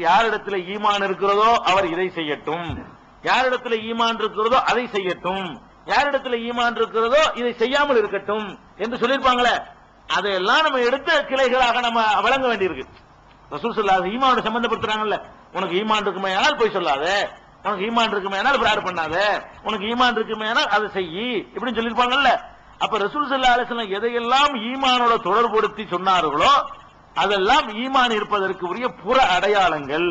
யாரிடத்துல ஈமான் இருக்கிறதோ அவர் இதை செய்யட்டும், யாரிடத்துல ஈமான் இருக்கிறதோ அதை செய்யட்டும், யாரிடத்துல ஈமான் இருக்கிறதோ இதை செய்யாமல் இருக்கட்டும் என்று சொல்லியிருப்பாங்களே, அதையெல்லாம் நம்ம எடுத்த கிளைகளாக நம்ம வழங்க வேண்டியிருக்கு. ரசூல் ஸல்லல்லாஹு அலைஹி வஸல்லம் ஈமானோட சம்பந்தப்படுத்துறாங்கல்ல. உனக்கு ஈமான் இருக்குமே ஆனால் போய் சொல்லாத, உனக்கு ஈமான் இருக்குமே ஆனால் பிரார் பண்ணாத, உனக்கு ஈமான் இருக்குமே ஆனால் அதை செய்யி, இப்படின்னு சொல்லியிருப்பாங்கல்ல. அப்ப ரசூல் ஸல்லல்லாஹு அலைஹி வஸல்லம் எதையெல்லாம் ஈமானோட தொடர்புபடுத்தி சொன்னார்களோ அதெல்லாம் ஈமான் இருப்பதற்கு உரிய புற அடையாளங்கள்,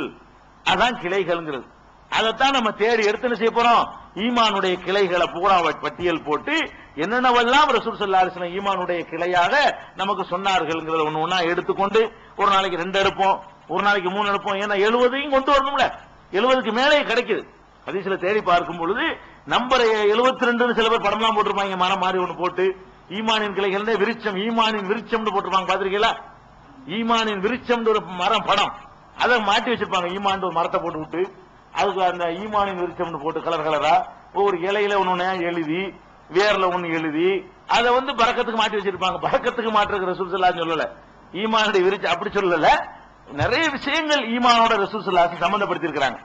அதான் கிளைகள்ங்கிறது. அதைத்தான் நம்ம தேடி எடுத்து செய்ய போறோம். ஈமானுடைய கிளைகளை பூரா பட்டியல் போட்டு என்னென்னவெல்லாம் ரசூல் ஸல்லல்லாஹு அலைஹி வஸல்லம் ஈமானுடைய கிளையாக நமக்கு சொன்னார்கள்ங்கிறத ஒண்ணு ஒண்ணா எடுத்துக்கொண்டு ஒரு நாளைக்கு 2 எடுப்போம், ஒரு நாளைக்கு 3 எடுப்போம். ஏன்னா 70 கொண்டு வரணும்ல, 70க்கு மேலே கிடைக்குது. ஹதீஸ்ல தேடி பார்க்கும் பொழுது நம்பர் 72 சில பேர் படம்லாம் போட்டிருப்பாங்க, மரம் மாதிரி ஒண்ணு போட்டு ஈமானின் கிளைகள் விருட்சம், ஈமானின் விருட்சம் போட்டிருப்பாங்க. பாத்திருக்கீங்களா? ஈமானின் விருட்சம் ஒரு மரம் படம், அதை மாட்டி வச்சிருப்பாங்க. ஈமான் ஒரு மரத்தை போட்டு விட்டு அதுக்கு அந்த ஈமானின் விருட்சம் போட்டு கலர் கலரா ஒவ்வொரு இலையில ஒண்ணு எழுதி வேர்ல ஒண்ணு எழுதி அதை பரக்கத்துக்கு மாட்டி வச்சிருப்பாங்க. பரக்கத்துக்கு மாற்றுற ரசூல் ஸல்லல்லாஹு அலைஹி சொல்லல, ஈமானுடைய விருட்சம் அப்படி சொல்லல. நிறைய விஷயங்கள் ஈமானோட ரசூல் ஸல்லல்லாஹு அலைஹி சம்பந்தப்படுத்தி இருக்கிறாங்க.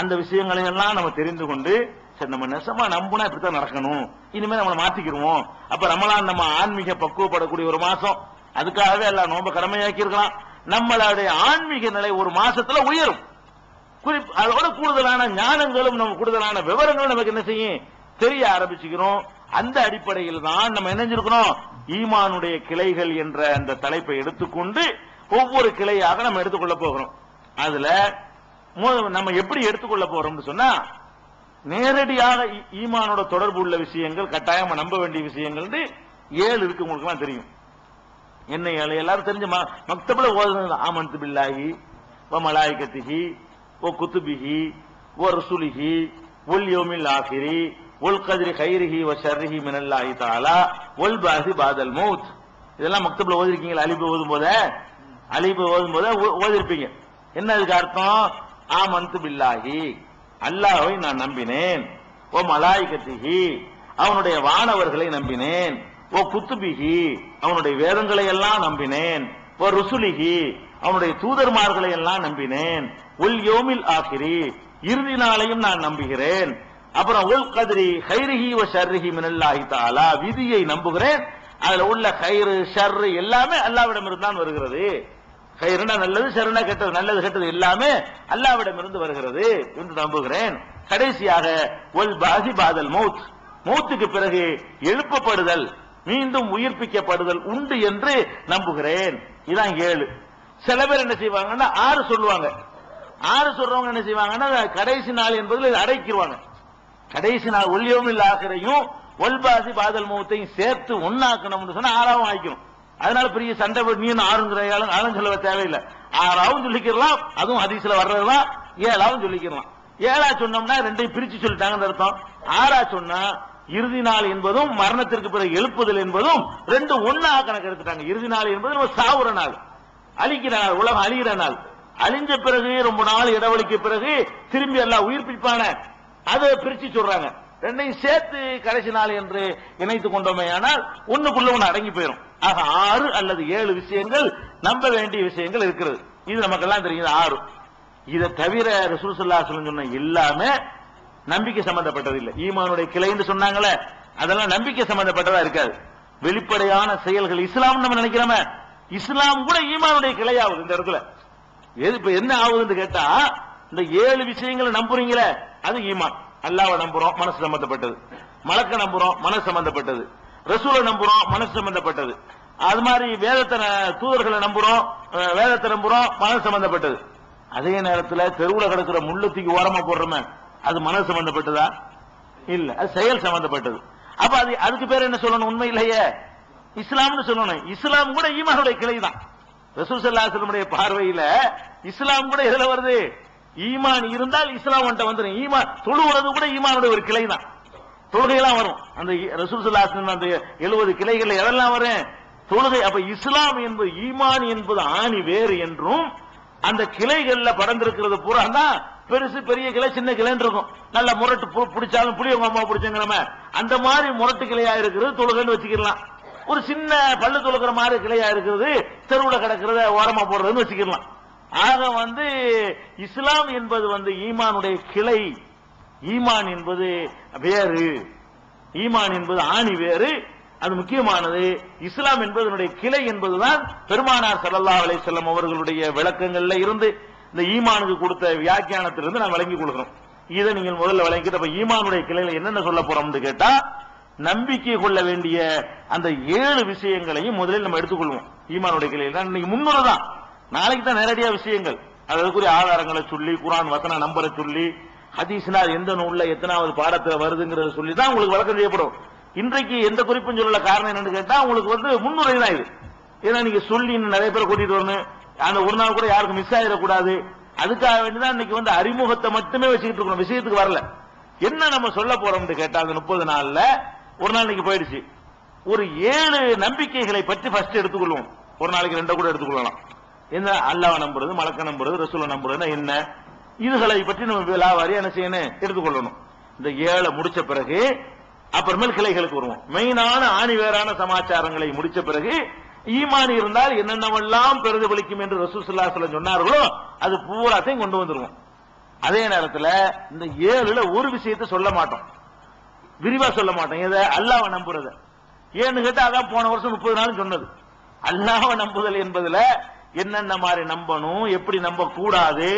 அந்த விஷயங்களை எல்லாம் நம்ம தெரிந்து கொண்டு சரி நம்ம நெசமா நம்புனா இப்படித்தான் நடக்கணும், இனிமே நம்ம மாத்திக்கிருவோம். அப்ப ரமலான் நம்ம ஆன்மீக பக்குவப்படக்கூடிய ஒரு மாசம், அதுக்காகவே எல்லாம் நோன்பு கடமையாக்கி இருக்கலாம். நம்மளுடைய ஆன்மீக நிலை ஒரு மாசத்துல உயரும். அதோட கூடுதலான ஞானங்களும் நம்ம கூடுதலான விவரங்களும் நமக்கு என்ன செய்யும் தெரிய ஆரம்பிச்சுக்கிறோம். அந்த அடிப்படையில் தான் நம்ம நினைஞ்சிருக்கிறோம் ஈமானுடைய கிளைகள் என்ற அந்த தலைப்பை எடுத்துக்கொண்டு ஒவ்வொரு கிளையாக நம்ம எடுத்துக்கொள்ள போகிறோம். அதுல நம்ம எப்படி எடுத்துக்கொள்ள போறோம்னு சொன்னா, நேரடியாக ஈமானோட தொடர்பு உள்ள விஷயங்கள், கட்டாயமா நம்ப வேண்டிய விஷயங்கள் 7 இருக்கு. உங்களுக்கு எல்லாம் தெரியும் என்ன 7? எல்லாரும் தெரிஞ்ச மக்தப்ல ஓதுனது ஆமன்து பில்லாஹி வ மலாயிகத்திஹி வ குதுபிஹி வ ருசுலிஹி வல் யௌமில் ஆகிரி வல் கத்ரி கைரிஹி வ ஷர்ரிஹி மினல்லாஹி தஆலா வல் பாஸி பாதல் மௌத். இதெல்லாம் மக்தப்ல ஓதிருக்கீங்களா? அலிபு ஓதும்போது ஓதிருப்பீங்க. என்ன இதுக்கு அர்த்தம்? ஆமன்து பில்லாஹி, அல்லாஹ்வை நான் நம்பினேன், ஓ மலாயிகத்திஹி, அவனுடைய வானவர்களை நம்பினேன், ஓ குத்துபிஹி, அவனுடைய வேதங்களை எல்லாம் நம்பினேன், ஓ ருசுலிஹி, அவனுடைய தூதர்மார்களை எல்லாம் நம்பினேன், உல் யௌமில் ஆகிரி, இறுதி நாளையும் நான் நம்புகிறேன், அப்புறம் உல் கத்ரி கைரிஹி வ ஷர்ரிஹி மினல்லாஹி தஆலா, விதியை நம்புகிறேன், அதுல உள்ள கைரு ஷர்ரு எல்லாமே அல்லாஹ்விடம் இருந்து வருகிறது. கைருனா நல்லது, ஷர்ருனா கெட்டது, நல்லது கெட்டது எல்லாமே அல்லாஹ்விடம் இருந்து வருகிறது என்று நம்புகிறேன். கடைசியாக வல் பாஸி பாதல் மௌத், மௌத்துக்கு பிறகு எழுப்பப்படுதல், மீண்டும் உயிர்ப்பிக்கப்படுதல் உண்டு என்று நம்புகிறேன். இதான் 7. சில பேர் என்ன செய்வாங்கன்னா 6 சொல்லுவாங்க. 6 சொல்றவங்க என்ன செய்வாங்கன்னா கடைசி நாள் என்பதில் அடைக்கிடுவாங்க. கடைசி நாள் ஒல்லியோமில் ஆகிறையும் ஒல்பாசி பாதல் மௌத்தையும் சேர்த்து ஒன்னாக்கணும்னு சொன்னா 6ஆவும் ஆயிக்கணும். அதனால பெரிய சண்டை நீ 6ங்கிற ஆளும் சொல்ல தேவையில்லை. 6ஆவும் சொல்லிக்கலாம், அதுவும் ஹதீஸ்ல வர்றதுதான். 7ஆவும் சொல்லிக்கலாம். 7ஆ சொன்னோம்னா 2ஐயும் பிரிச்சு சொல்லிட்டாங்கன்னு அர்த்தம். 6ஆ சொன்னா இறுதி நாள் என்பதும் மரணத்திற்கு பிறகு எழுப்புதல் என்பதும் 2 ஒன்னா கணக்கு எடுத்துட்டாங்க. இறுதி நாள் என்பது நம்ம சாவுற நாள், அழிக்கிற நாள், உலகம் அழிகிற நாள். அழிஞ்ச பிறகு ரொம்ப நாள் இடைவெளிக்கு பிறகு திரும்பி எல்லாம் உயிர்ப்பிப்பான, அதை பிரிச்சு சொல்றாங்க. 2ஐயும் சேர்த்து கடைசி நாள் என்று இணைத்துக் கொண்டோமே ஆனால் ஒண்ணுக்குள்ள ஒண்ணு அடங்கி போயிடும். ஆக 6 அல்லது 7 விஷயங்கள் நம்ப வேண்டிய விஷயங்கள் இருக்கிறது. இது நமக்கெல்லாம் தெரியுது 6. இதை தவிர ரசூல் ஸல்லல்லாஹு அலைஹி வஸல்லம் சொன்ன எல்லாமே நம்பிக்கை சம்பந்தப்பட்டது இல்லை. ஈமானுடைய கிளைன்னு சொன்னாங்களே, அதெல்லாம் நம்பிக்கை சம்பந்தப்பட்டதா இருக்காது. வெளிப்படையான செயல்கள் இஸ்லாம் நம்ம நினைக்கிறோமே, இஸ்லாம் கூட ஈமானுடைய கிளையாகுது. இந்த இடத்துல இப்ப என்ன ஆகுதுன்னு கேட்டா, இந்த 7 விஷயங்களை நம்புறீங்களே அது ஈமான். அல்லாஹ்வை நம்புறோம், மனசு சம்பந்தப்பட்டது. மலக்க நம்புறோம், மனசு சம்பந்தப்பட்டது. ரசூலை நம்புறோம், மனசு சம்பந்தப்பட்டது. அது மாதிரி வேதத்தை தூதர்களை நம்புறோம், வேதத்தை நம்புறோம், மனசு சம்பந்தப்பட்டது. அதே நேரத்தில் தெருவுல கிடக்கிற முள்ளத்துக்கு ஓரமா போடுறோமே, அது மனசு சம்பந்தப்பட்டதா? இல்ல, அது செயல் சம்பந்தப்பட்டது. அப்ப அதுக்கு பேர் என்ன சொல்லணும்? உண்மை இல்லையே, இஸ்லாம்னு சொல்லணும். இஸ்லாம் கூட ஈமானுடைய கிளை தான். ரசூல் ஸல்லல்லாஹு அலைஹி வஸல்லம் பார்வையில இஸ்லாம் கூட எதுல வருது? ஈமான் இருந்தால் இஸ்லாம் வந்துடும். ஈமான் தொழுகிறது கூட ஈமானுடைய ஒரு கிளை தான். தொழுகையெல்லாம் வரும். அந்த ரசூல் ஸல்லல்லாஹு அலைஹி வஸல்லம் அந்த 70 கிளைகள் எதெல்லாம் வரும்? தொழுகை. அப்ப இஸ்லாம் என்பது ஈமான் என்பது ஆணி வேறு என்றும் அந்த கிளைகள்ல படர்ந்திருக்கிறது பூரா தான் பெருசு பெரிய கிளை சின்ன கிளைன்னு இருக்கும். நல்ல முரட்டு பிடிச்சாலும் புளிய அம்மா பிடிச்சங்க அந்த மாதிரி முரட்டு கிளையா இருக்கிறது தொழுகைன்னு வச்சுக்கலாம். ஒரு சின்ன பல்லு தொழுகிற மாதிரி கிளையா இருக்கிறது தெருவுல கிடக்கிறத ஓரமா போடுறதுன்னு வச்சுக்கலாம். ஆக இஸ்லாம் என்பது ஈமானுடைய கிளை. ஈமான் என்பது வேறு, ஈமான் என்பது ஆணி வேறு, அது முக்கியமானது. இஸ்லாம் என்பதனுடைய கிளை என்பதுதான் பெருமானார் ஸல்லல்லாஹு அலைஹி வஸல்லம் அவர்களுடைய விளக்கங்கள்ல இருந்து இந்த ஈமானுக்கு கொடுத்த வியாக்கியானத்திலிருந்து நான் விளங்கி கொடுக்கிறோம். இதை நீங்கள் முதல்ல விளங்கிட்டு அப்ப ஈமானுடைய கிளையில என்னென்ன சொல்ல போறோம்னு கேட்டா, நம்பிக்கை கொள்ள வேண்டிய அந்த 7 விஷயங்களையும் முதலில் நம்ம எடுத்துக்கொள்வோம். ஈமானுடைய கிளையில இன்னைக்கு முன்னுரை தான், நாளைக்கு தான் நேரடியா விஷயங்கள் அதற்குரிய ஆதாரங்களை சொல்லி குர்ஆன் வசன நம்பரை சொல்லி ஹதீஸ்னா எந்த நூல்ல எத்தனாவது பாடத்துல வருதுங்கிறத சொல்லி தான் உங்களுக்கு விளக்கம் செய்யப்படும். இன்றைக்கு எந்த குறிப்பும் சொல்லல. காரணம் என்னன்னு கேட்டா உங்களுக்கு முன்னுரை தான் இது. ஏன்னா நீங்க சொல்லி நிறைய பேர் கூட்டிட்டு வரணும், அந்த ஒரு நாள் கூட யாருக்கும் மிஸ் ஆயிடக்கூடாது. அதுக்காக வேண்டிதான் இன்னைக்கு அறிமுகத்தை மட்டுமே வச்சுக்கிட்டு இருக்கணும், விஷயத்துக்கு வரல. என்ன நம்ம சொல்ல போறோம்னு கேட்டா, அந்த 30 நாள்ல ஒரு நாள் இன்னைக்கு போயிடுச்சு. ஒரு 7 நம்பிக்கைகளை பற்றி ஃபர்ஸ்ட் எடுத்துக்கொள்வோம். ஒரு நாளைக்கு 2 கூட எடுத்துக்கொள்ளலாம். என்ன அல்லாஹ்வை நம்புறது, மலக்க நம்புறது, ரசூலை நம்புறதுன்னா என்ன, இதுகளை பற்றி நம்ம விலாவாரியா என்ன செய்யணும் எடுத்துக்கொள்ளணும். இந்த 7 முடிச்ச பிறகு அப்புறமேல் கிளைகளுக்கு வருவோம். மெயினான ஆணிவேரான சமாச்சாரங்களை முடிச்ச பிறகு ஈமான் இருந்தால் என்னென்னவெல்லாம் பிரதிபலிக்கும் என்று ரசூல் ஸல்லல்லாஹு அலைஹி வஸல்லம் சொன்னார்களோ அது பூராத்தையும் கொண்டு வந்துருவோம். அதே நேரத்தில் இந்த 7ல ஒரு விஷயத்தை சொல்ல மாட்டோம், விரிவா சொல்ல மாட்டோம். எதை? அல்லாஹ்வை நம்புறத. ஏன்னு கேட்டா அதான் போன வருஷம் 30 நாள் சொன்னது. அல்லாஹ்வை நம்புதல் என்பதுல என்னென்ன மாதிரி நம்பணும், எப்படி நம்ப கூடாது,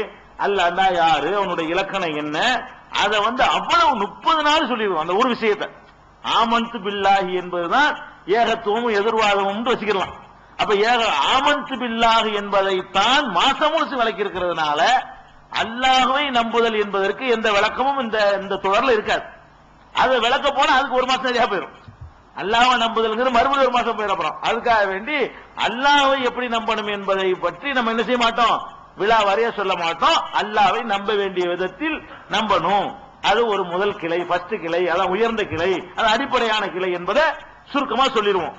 அல்லாஹ்னா யாரு, அவனுடைய இலக்கணம் என்ன, அதை அவ்வளவு 30 நாள் சொல்லிடுவோம். அந்த ஒரு விஷயத்தை ஆமன்து பில்லாஹி என்பதுதான் ஏகத்துவமும் எதிர்வாதமும் வச்சுக்கலாம். அப்ப ஆமன்து பில்லாஹி என்பதைத்தான் மாசம் முழுசு விளக்கி இருக்கிறதுனால அல்லாஹ்வை நம்புதல் என்பதற்கு எந்த விளக்கமும் இந்த தொடர்ல இருக்காது. அதை விளக்க போனா அதுக்கு ஒரு மாசம் சரியா போயிடும். அல்லாஹ்வை நம்புதல்ங்கிற மறுபடியும் ஒரு மாசம் போயிட போறோம். அதுக்காக வேண்டி அல்லாஹ்வை எப்படி நம்பணும் என்பதை பற்றி நம்ம என்ன செய்ய மாட்டோம், விழா வரைய சொல்ல மாட்டோம். அல்லாஹ்வை நம்ப வேண்டிய விதத்தில் நம்பணும். அது ஒரு முதல் கிளை, ஃபர்ஸ்ட் கிளை, அதான் உயர்ந்த கிளை, அது அடிப்படையான கிளை என்பதை சுருக்கமா சொல்லிடுவோம்.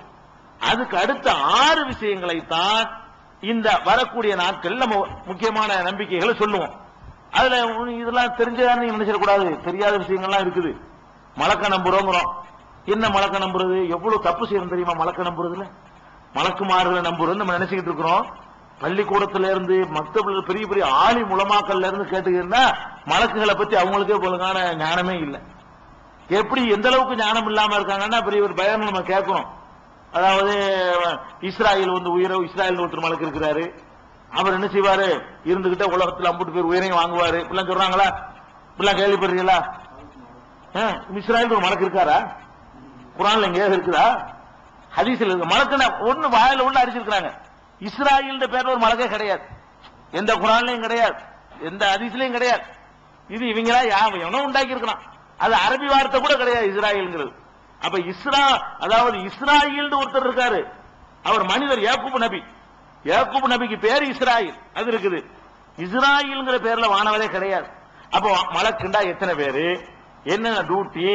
அதுக்கு அடுத்த 6 விஷயங்களை தான் இந்த வரக்கூடிய நாட்கள் நம்ம முக்கியமான நம்பிக்கைகளை சொல்லுவோம். அதுல இதெல்லாம் தெரிஞ்சதானே நீங்க நினைச்சிடக்கூடாது, தெரியாத விஷயங்கள்லாம் இருக்குது. மலக்க நம்புறோங்கிறோம். என்ன மலக்க நம்புறது, எவ்வளவு தப்பு செய்யணும் தெரியுமா மலக்க நம்புறதுல. மலக்குமார்களை நம்புறது நம்ம நினைச்சுக்கிட்டு இருக்கிறோம். பள்ளிக்கூடத்துல இருந்து மக்தப்ல பெரிய பெரிய ஆலி உலமாக்கள்ல இருந்து கேட்டுக்கிட்டா மலக்குகளை பத்தி அவங்களுக்கே ஒழுங்கான ஞானமே இல்லை. எப்படி எந்த அளவுக்கு ஞானம் இல்லாம இருக்காங்கன்னா பெரிய ஒரு பயம் நம்ம கேட்கிறோம். அதாவது இஸ்ராயல் இஸ்ராயல் ஒருத்தர் மலக்கு இருக்கிறாரு, அவர் என்ன செய்வாரு, இருந்துகிட்ட உலகத்துல 50 பேர் உயிரையும் வாங்குவாரு, இப்படிலாம் சொல்றாங்களா, இப்படிலாம் கேள்விப்படுறீங்களா? இஸ்ராயல் ஒரு மலக்கு இருக்காரா? குர்ஆன்ல எங்கேயாவது இருக்குதா? ஹதீஸ்ல இருக்கு. மலக்குன்னா ஒண்ணு வாயில உள்ள அடிச்சிருக்காங்க. இஸ்ராயல் பேர்ல ஒரு மலக்கே கிடையாது, எந்த குர்ஆன்லயும் கிடையாது, எந்த ஹதீஸ்லயும் கிடையாது. இது இவங்களா எவனோ உண்டாக்கி இருக்கிறான். அது அரபி வார்த்தை கூட கிடையாது இஸ்ராயல்ங்கிறது. அப்ப அதாவது இஸ்ராயல் ஒருத்தர் இருக்காரு, அவர் மனிதர், யாக்கூப் நபி. யாக்கூப் நபிக்கு பேர் இஸ்ராயல், அது இருக்குது. இஸ்ராயல்ங்கிற பேர்ல வானவரே கிடையாது. அப்போ மலக்குண்டா எத்தனை பேரு, என்னென்ன டியூட்டி,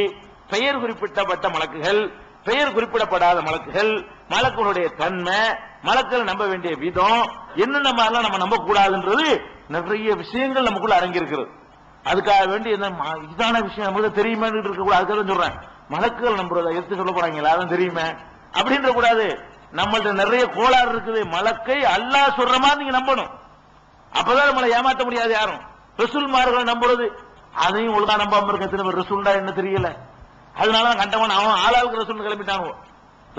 பெயர் குறிப்பிட்டப்பட்ட மலக்குகள், பெயர் குறிப்பிடப்படாத மலக்குகள், மலக்குகளுடைய தன்மை, மலக்களை நம்ப வேண்டிய விதம், என்னென்ன மாதிரிலாம் நம்ம நம்ப கூடாதுன்றது நிறைய விஷயங்கள் நமக்குள்ள அடங்கியிருக்கிறது. அதுக்காக வேண்டி இதான விஷயம் நமக்கு தெரியுமே இருக்க கூடாது. அதுக்காக சொல்றேன், மலக்குகள் நம்புறத எடுத்து சொல்ல போறாங்களா, அதான் தெரியுமே அப்படின்ற கூடாது. நம்மள்ட்ட நிறைய கோளாறு இருக்குது. மலக்கை அல்லாஹ் சொல்ற மாதிரி நீங்க நம்பணும், அப்பதான் நம்மளை ஏமாற்ற முடியாது யாரும். ரசூல்மார்களை நம்புறது அதையும் ஒழுங்கா நம்பாம இருக்க ரசூல்டா என்ன தெரியல, அதனால கண்டவன் அவன் ஆளாளுக்கு ரசூல் கிளம்பிட்டானுவோ.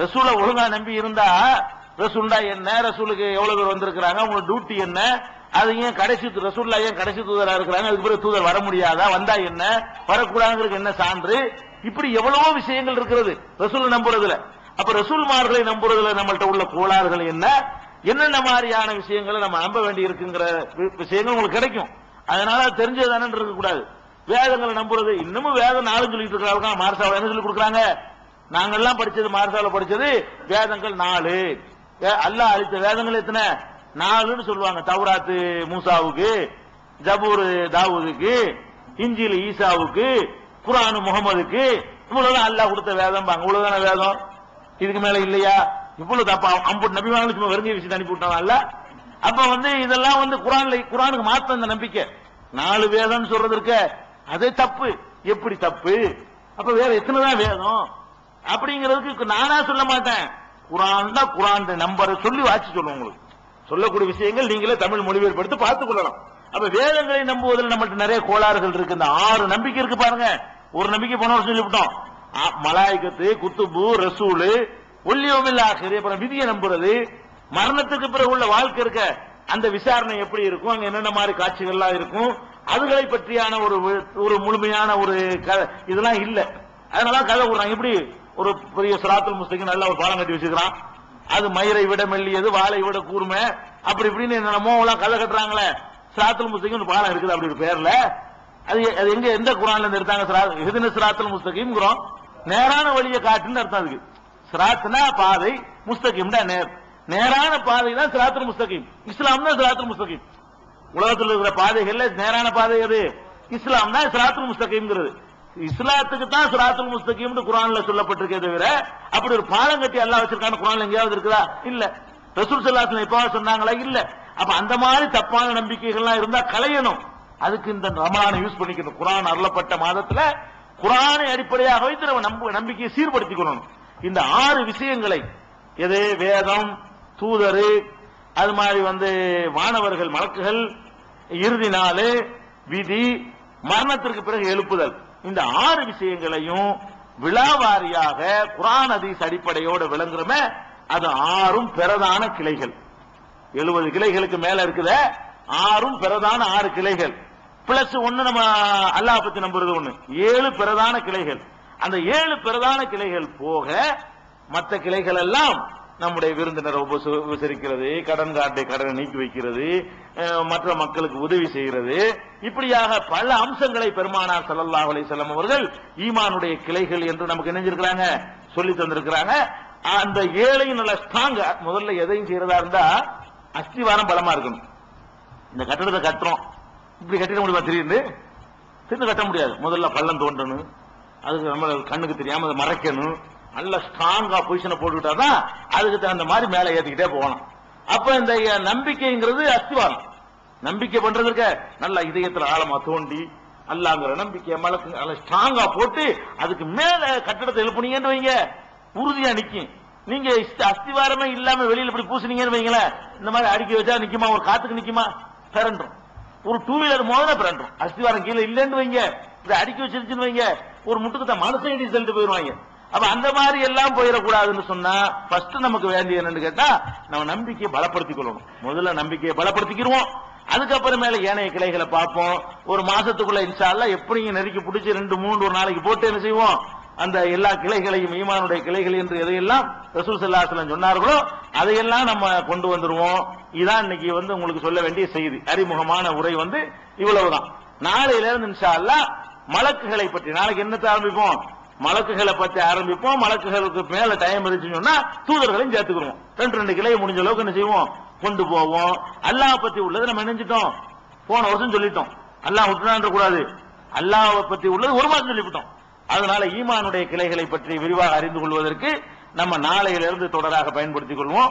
ரசூலை ஒழுங்கா நம்பி இருந்தா ரசூல்டா என்ன, ரசூலுக்கு எவ்வளவு பேர் வந்திருக்கிறாங்க, உங்களோட டியூட்டி என்ன, அது ஏன் கடைசி ரசூல்லா ஏன் கடைசி தூதரா இருக்கிறாங்க, அதுக்கு பிறகு தூதர் வர முடியாதா, வந்தா என்ன, வரக்கூடாதுங்கிறது என்ன சான்று, இப்படி எவ்வளவோ விஷயங்கள் இருக்கிறது ரசூலை நம்புறதுல. அப்ப ரசூல்மார்களை நம்புறதுல நம்மள்ட்ட உள்ள கோளாறுகள் என்ன, என்னென்ன மாதிரியான விஷயங்களை நம்ம நம்ப வேண்டி இருக்குங்கிற விஷயங்கள் உங்களுக்கு கிடைக்கும். அதனால தெரிஞ்சதானே இருக்க கூடாது. வேதங்களை நம்புறது, இன்னமும் வேதம் 4 சொல்லிட்டு இருக்கிறாங்க. மார்சாவில் என்ன சொல்லி கொடுக்குறாங்க, நாங்கெல்லாம் படிச்சது, மார்சாவில் படிச்சது வேதங்கள் 4, அல்லாஹ் அளித்த வேதங்கள் எத்தனை, 4ன்னு சொல்லுவாங்க. தௌராத்து மூசாவுக்கு, ஜபூர் தாவூதுக்கு, இஞ்சில் ஈசாவுக்கு, குர்ஆன் முகமதுக்கு, இவ்வளவுதான் அல்லாஹ் கொடுத்த வேதம். இவ்வளவுதான வேதம், இதுக்கு மேல இல்லையா? இவ்வளவு தப்பா அம்புட்டு நபிமார்கள் சும்மா வெறுங்கிய விஷயத்தை அனுப்பி விட்டாங்கல்ல. அப்ப இதெல்லாம் குர்ஆனுக்கு மாத்த அந்த நம்பிக்கை 4 வேதம் சொல்றது இருக்க, அதே தப்பு. எப்படி தப்பு? அப்ப வேற எத்தனைதான் வேதம் அப்படிங்கிறதுக்கு நானா சொல்ல மாட்டேன். குர்ஆன் தான், குர்ஆன் நம்பரை சொல்லி வாட்சி சொல்லுவோம். உங்களுக்கு சொல்லக்கூடிய விஷயங்கள் நீங்களே தமிழ் மொழிபெயர்ப்படுத்தி பார்த்துக் கொள்ளலாம். அப்ப வேதங்களை நம்புவதில் நம்மகிட்ட நிறைய கோளாறுகள் இருக்கு. இந்த 6 நம்பிக்கை இருக்கு பாருங்க. ஒரு நம்பிக்கை போன வருஷம் சொல்லிவிட்டோம், மலாய்கத்து, குத்துபு, ரசூலு, ஒல்லியோமில் ஆகிற, அப்புறம் விதியை நம்புறது, மரணத்துக்கு பிறகு உள்ள வாழ்க்கை இருக்க அந்த விசாரணை எப்படி இருக்கும், அங்க என்னென்ன மாதிரி காட்சிகள்லாம் இருக்கும், அதுகளை பற்றியான ஒரு முழுமையான ஒரு இதெல்லாம் இல்ல. அதனால கதை விடுறாங்க. இப்படி ஒரு பெரிய சிராத்துல் முஸ்தகீம் நல்ல ஒரு பாலம் கட்டி வச்சுக்கிறான், அது மயிரை விட மெல்லியது, வாளை விட கூர்மை, அப்படி இப்படின்னு என்னமோ கதை கட்டுறாங்களே. சிராத்துல் முஸ்தகீம் பாலம் இருக்குது அப்படி ஒரு பேர்ல. அது எங்க, எந்த குர்ஆன்ல இருந்து எடுத்தாங்க? சிராத்துல் முஸ்தகீம் நேரான வழியை காட்டுன்னு அர்த்தம். அதுக்கு சிராத்னா பாதை, முஸ்தகீம் நேரான பாதை தான் சிராத்துல் முஸ்தகீம். இஸ்லாம் தான் சிராத்துல் முஸ்தகீம். உலகத்தில் இருக்கிற பாதைகள்ல நேரான பாதை எது? இஸ்லாம் தான் சிராத்துல் முஸ்தகீம்ங்கிறது. இஸ்லாத்துக்கு தான் சிராத்துல் முஸ்தகீம் குர்ஆன்ல சொல்லப்பட்டிருக்கே தவிர அப்படி ஒரு பாலம் கட்டி அல்லாஹ் வச்சிருக்கான குர்ஆன்ல எங்கேயாவது இருக்குதா? இல்ல. ரசூல் ஸல்லல்லாஹு அலைஹி வஸல்லம் எப்ப சொன்னாங்களா? இல்ல. அப்ப அந்த மாதிரி தப்பான நம்பிக்கைகள்லாம் இருந்தா களையணும். அதுக்கு இந்த ரமலானை யூஸ் பண்ணிக்கணும். குர்ஆன் அருளப்பட்ட மாதத்துல குர்ஆனை அடிப்படையாக வைத்து நம்ம நம்பிக்கையை சீர்படுத்திக்கணும். இந்த 6 விஷயங்களை, எது? வேதம், தூதரு, அது மாதிரி வானவர்கள், மலக்குகள், இறுதி நாள், விதி, மரணத்திற்கு பிறகு எழுப்புதல், இந்த 6 விஷயங்களையும் விழாவாரியாக குர்ஆன் ஹதீஸ் அடிப்படையோடு விளங்குறமே. அது 6ம் பிரதான கிளைகள். 70 கிளைகளுக்கு மேல இருக்குது. 6ம் பிரதான 6 கிளைகள் பிளஸ் 1 நம்ம அல்லாஹ் பத்தி நம்புறது 1. 7 பிரதான கிளைகள். அந்த 7 பிரதான கிளைகள் போக மற்ற கிளைகள் எல்லாம் நம்முடைய விருந்தினரை உபசரிக்கிறது, கடன் காட்டை கடனை நீக்கி வைக்கிறது, மற்ற மக்களுக்கு உதவி செய்கிறது, இப்படியாக பல அம்சங்களை பெருமானார் ஸல்லல்லாஹு அலைஹி வஸல்லம் அவர்கள் ஈமானுடைய கிளைகள் என்று நமக்கு நினைஞ்சிருக்கிறாங்க, சொல்லி தந்திருக்கிறாங்க. அந்த 7ஐயும் நல்ல ஸ்ட்ராங். முதல்ல எதையும் செய்யறதா இருந்தா அஸ்திவாரம் பலமா இருக்கணும். இந்த கட்டடத்தை கட்டுறோம், இப்படி கட்டிட முடியுமா? திடீர்னு கட்ட முடியாது. முதல்ல பள்ளம் தோண்டணும், அதுக்கு நம்ம கண்ணுக்கு தெரியாம அதை மறைக்கணும், நல்ல ஸ்ட்ராங்கா பொசிஷனை போட்டுக்கிட்டாதான் அதுக்கு தகுந்த மாதிரி மேல ஏத்திக்கிட்டே போகணும். அப்ப இந்த நம்பிக்கைங்கிறது அஸ்திவாரம். நம்பிக்கை பண்றதுக்கு நல்ல இதயத்துல ஆழமா தோண்டி அல்லாஹ்ங்கிற நம்பிக்கை மலக்கு நல்ல ஸ்ட்ராங்கா போட்டு அதுக்கு மேல கட்டடத்தை எழுப்புனீங்கன்னு வைங்க, உறுதியா நிக்கும். நீங்க அஸ்திவாரமே இல்லாம வெளியில இப்படி பூசினீங்கன்னு வைங்களேன், இந்த மாதிரி அடுக்கி வச்சா நிக்குமா? ஒரு காத்துக்கு நிக்குமா? பிறண்டும். ஒரு 2 வீலர் மோதல பிறண்டும். அஸ்திவாரம் கீழே இல்லைன்னு வைங்க, இதை அடுக்கி வச்சிருச்சுன்னு வைங்க, ஒரு முட்டுக்கு மனுஷன் இடி செல்லிட்டு போயிருவாங்க. அப்ப அந்த மாதிரி எல்லாம் போயிடக்கூடாதுன்னு சொன்னா ஃபர்ஸ்ட் நமக்கு வேண்டிய என்னன்னு கேட்டா, நம்ம நம்பிக்கையை பலப்படுத்திக் கொள்ளணும். முதல்ல நம்பிக்கையை பலப்படுத்திக்கிடுவோம், அதுக்கப்புறம் மேல ஏனைய கிளைகளை பார்ப்போம். ஒரு மாசத்துக்குள்ள இன்ஷா அல்லாஹ் எப்படிங்க நெருக்கி பிடிச்சி 2-3 ஒரு நாளைக்கு போட்டு என்ன செய்வோம், அந்த எல்லா கிளைகளையும், ஈமானுடைய கிளைகள் என்று எதையெல்லாம் ரசூல் ஸல்லல்லாஹு அலைஹி வஸல்லம் சொன்னார்களோ அதையெல்லாம் நம்ம கொண்டு வந்துருவோம். இதான் இன்னைக்கு உங்களுக்கு சொல்ல வேண்டிய செய்தி. அறிமுகமான உரை இவ்வளவுதான். நாளையில இருந்து இன்ஷா அல்லாஹ் மலக்குகளை பற்றி, நாளைக்கு என்னத்தை ஆரம்பிப்போம்? மலக்குகளை பற்றி ஆரம்பிப்போம். மலக்குகளுக்கு மேல டைம் இருந்துச்சுன்னு சொன்னா தூதர்களையும் சேர்த்துக்கிறோம். 2 கிளையை முடிஞ்ச அளவுக்கு என்ன செய்வோம், கொண்டு போவோம். அல்லாஹ் பத்தி உள்ளது நம்ம நினைஞ்சிட்டோம், போன வருஷம் சொல்லிட்டோம். அல்லாஹ் விட்டுறான்ற கூடாது, அல்லாஹ் பத்தி உள்ளது 1 மாசம் சொல்லிவிட்டோம். அதனால ஈமானுடைய கிளைகளை பற்றி விரிவாக அறிந்து கொள்வதற்கு நம்ம நாளையிலிருந்து தொடராக பயன்படுத்திக் கொள்வோம்.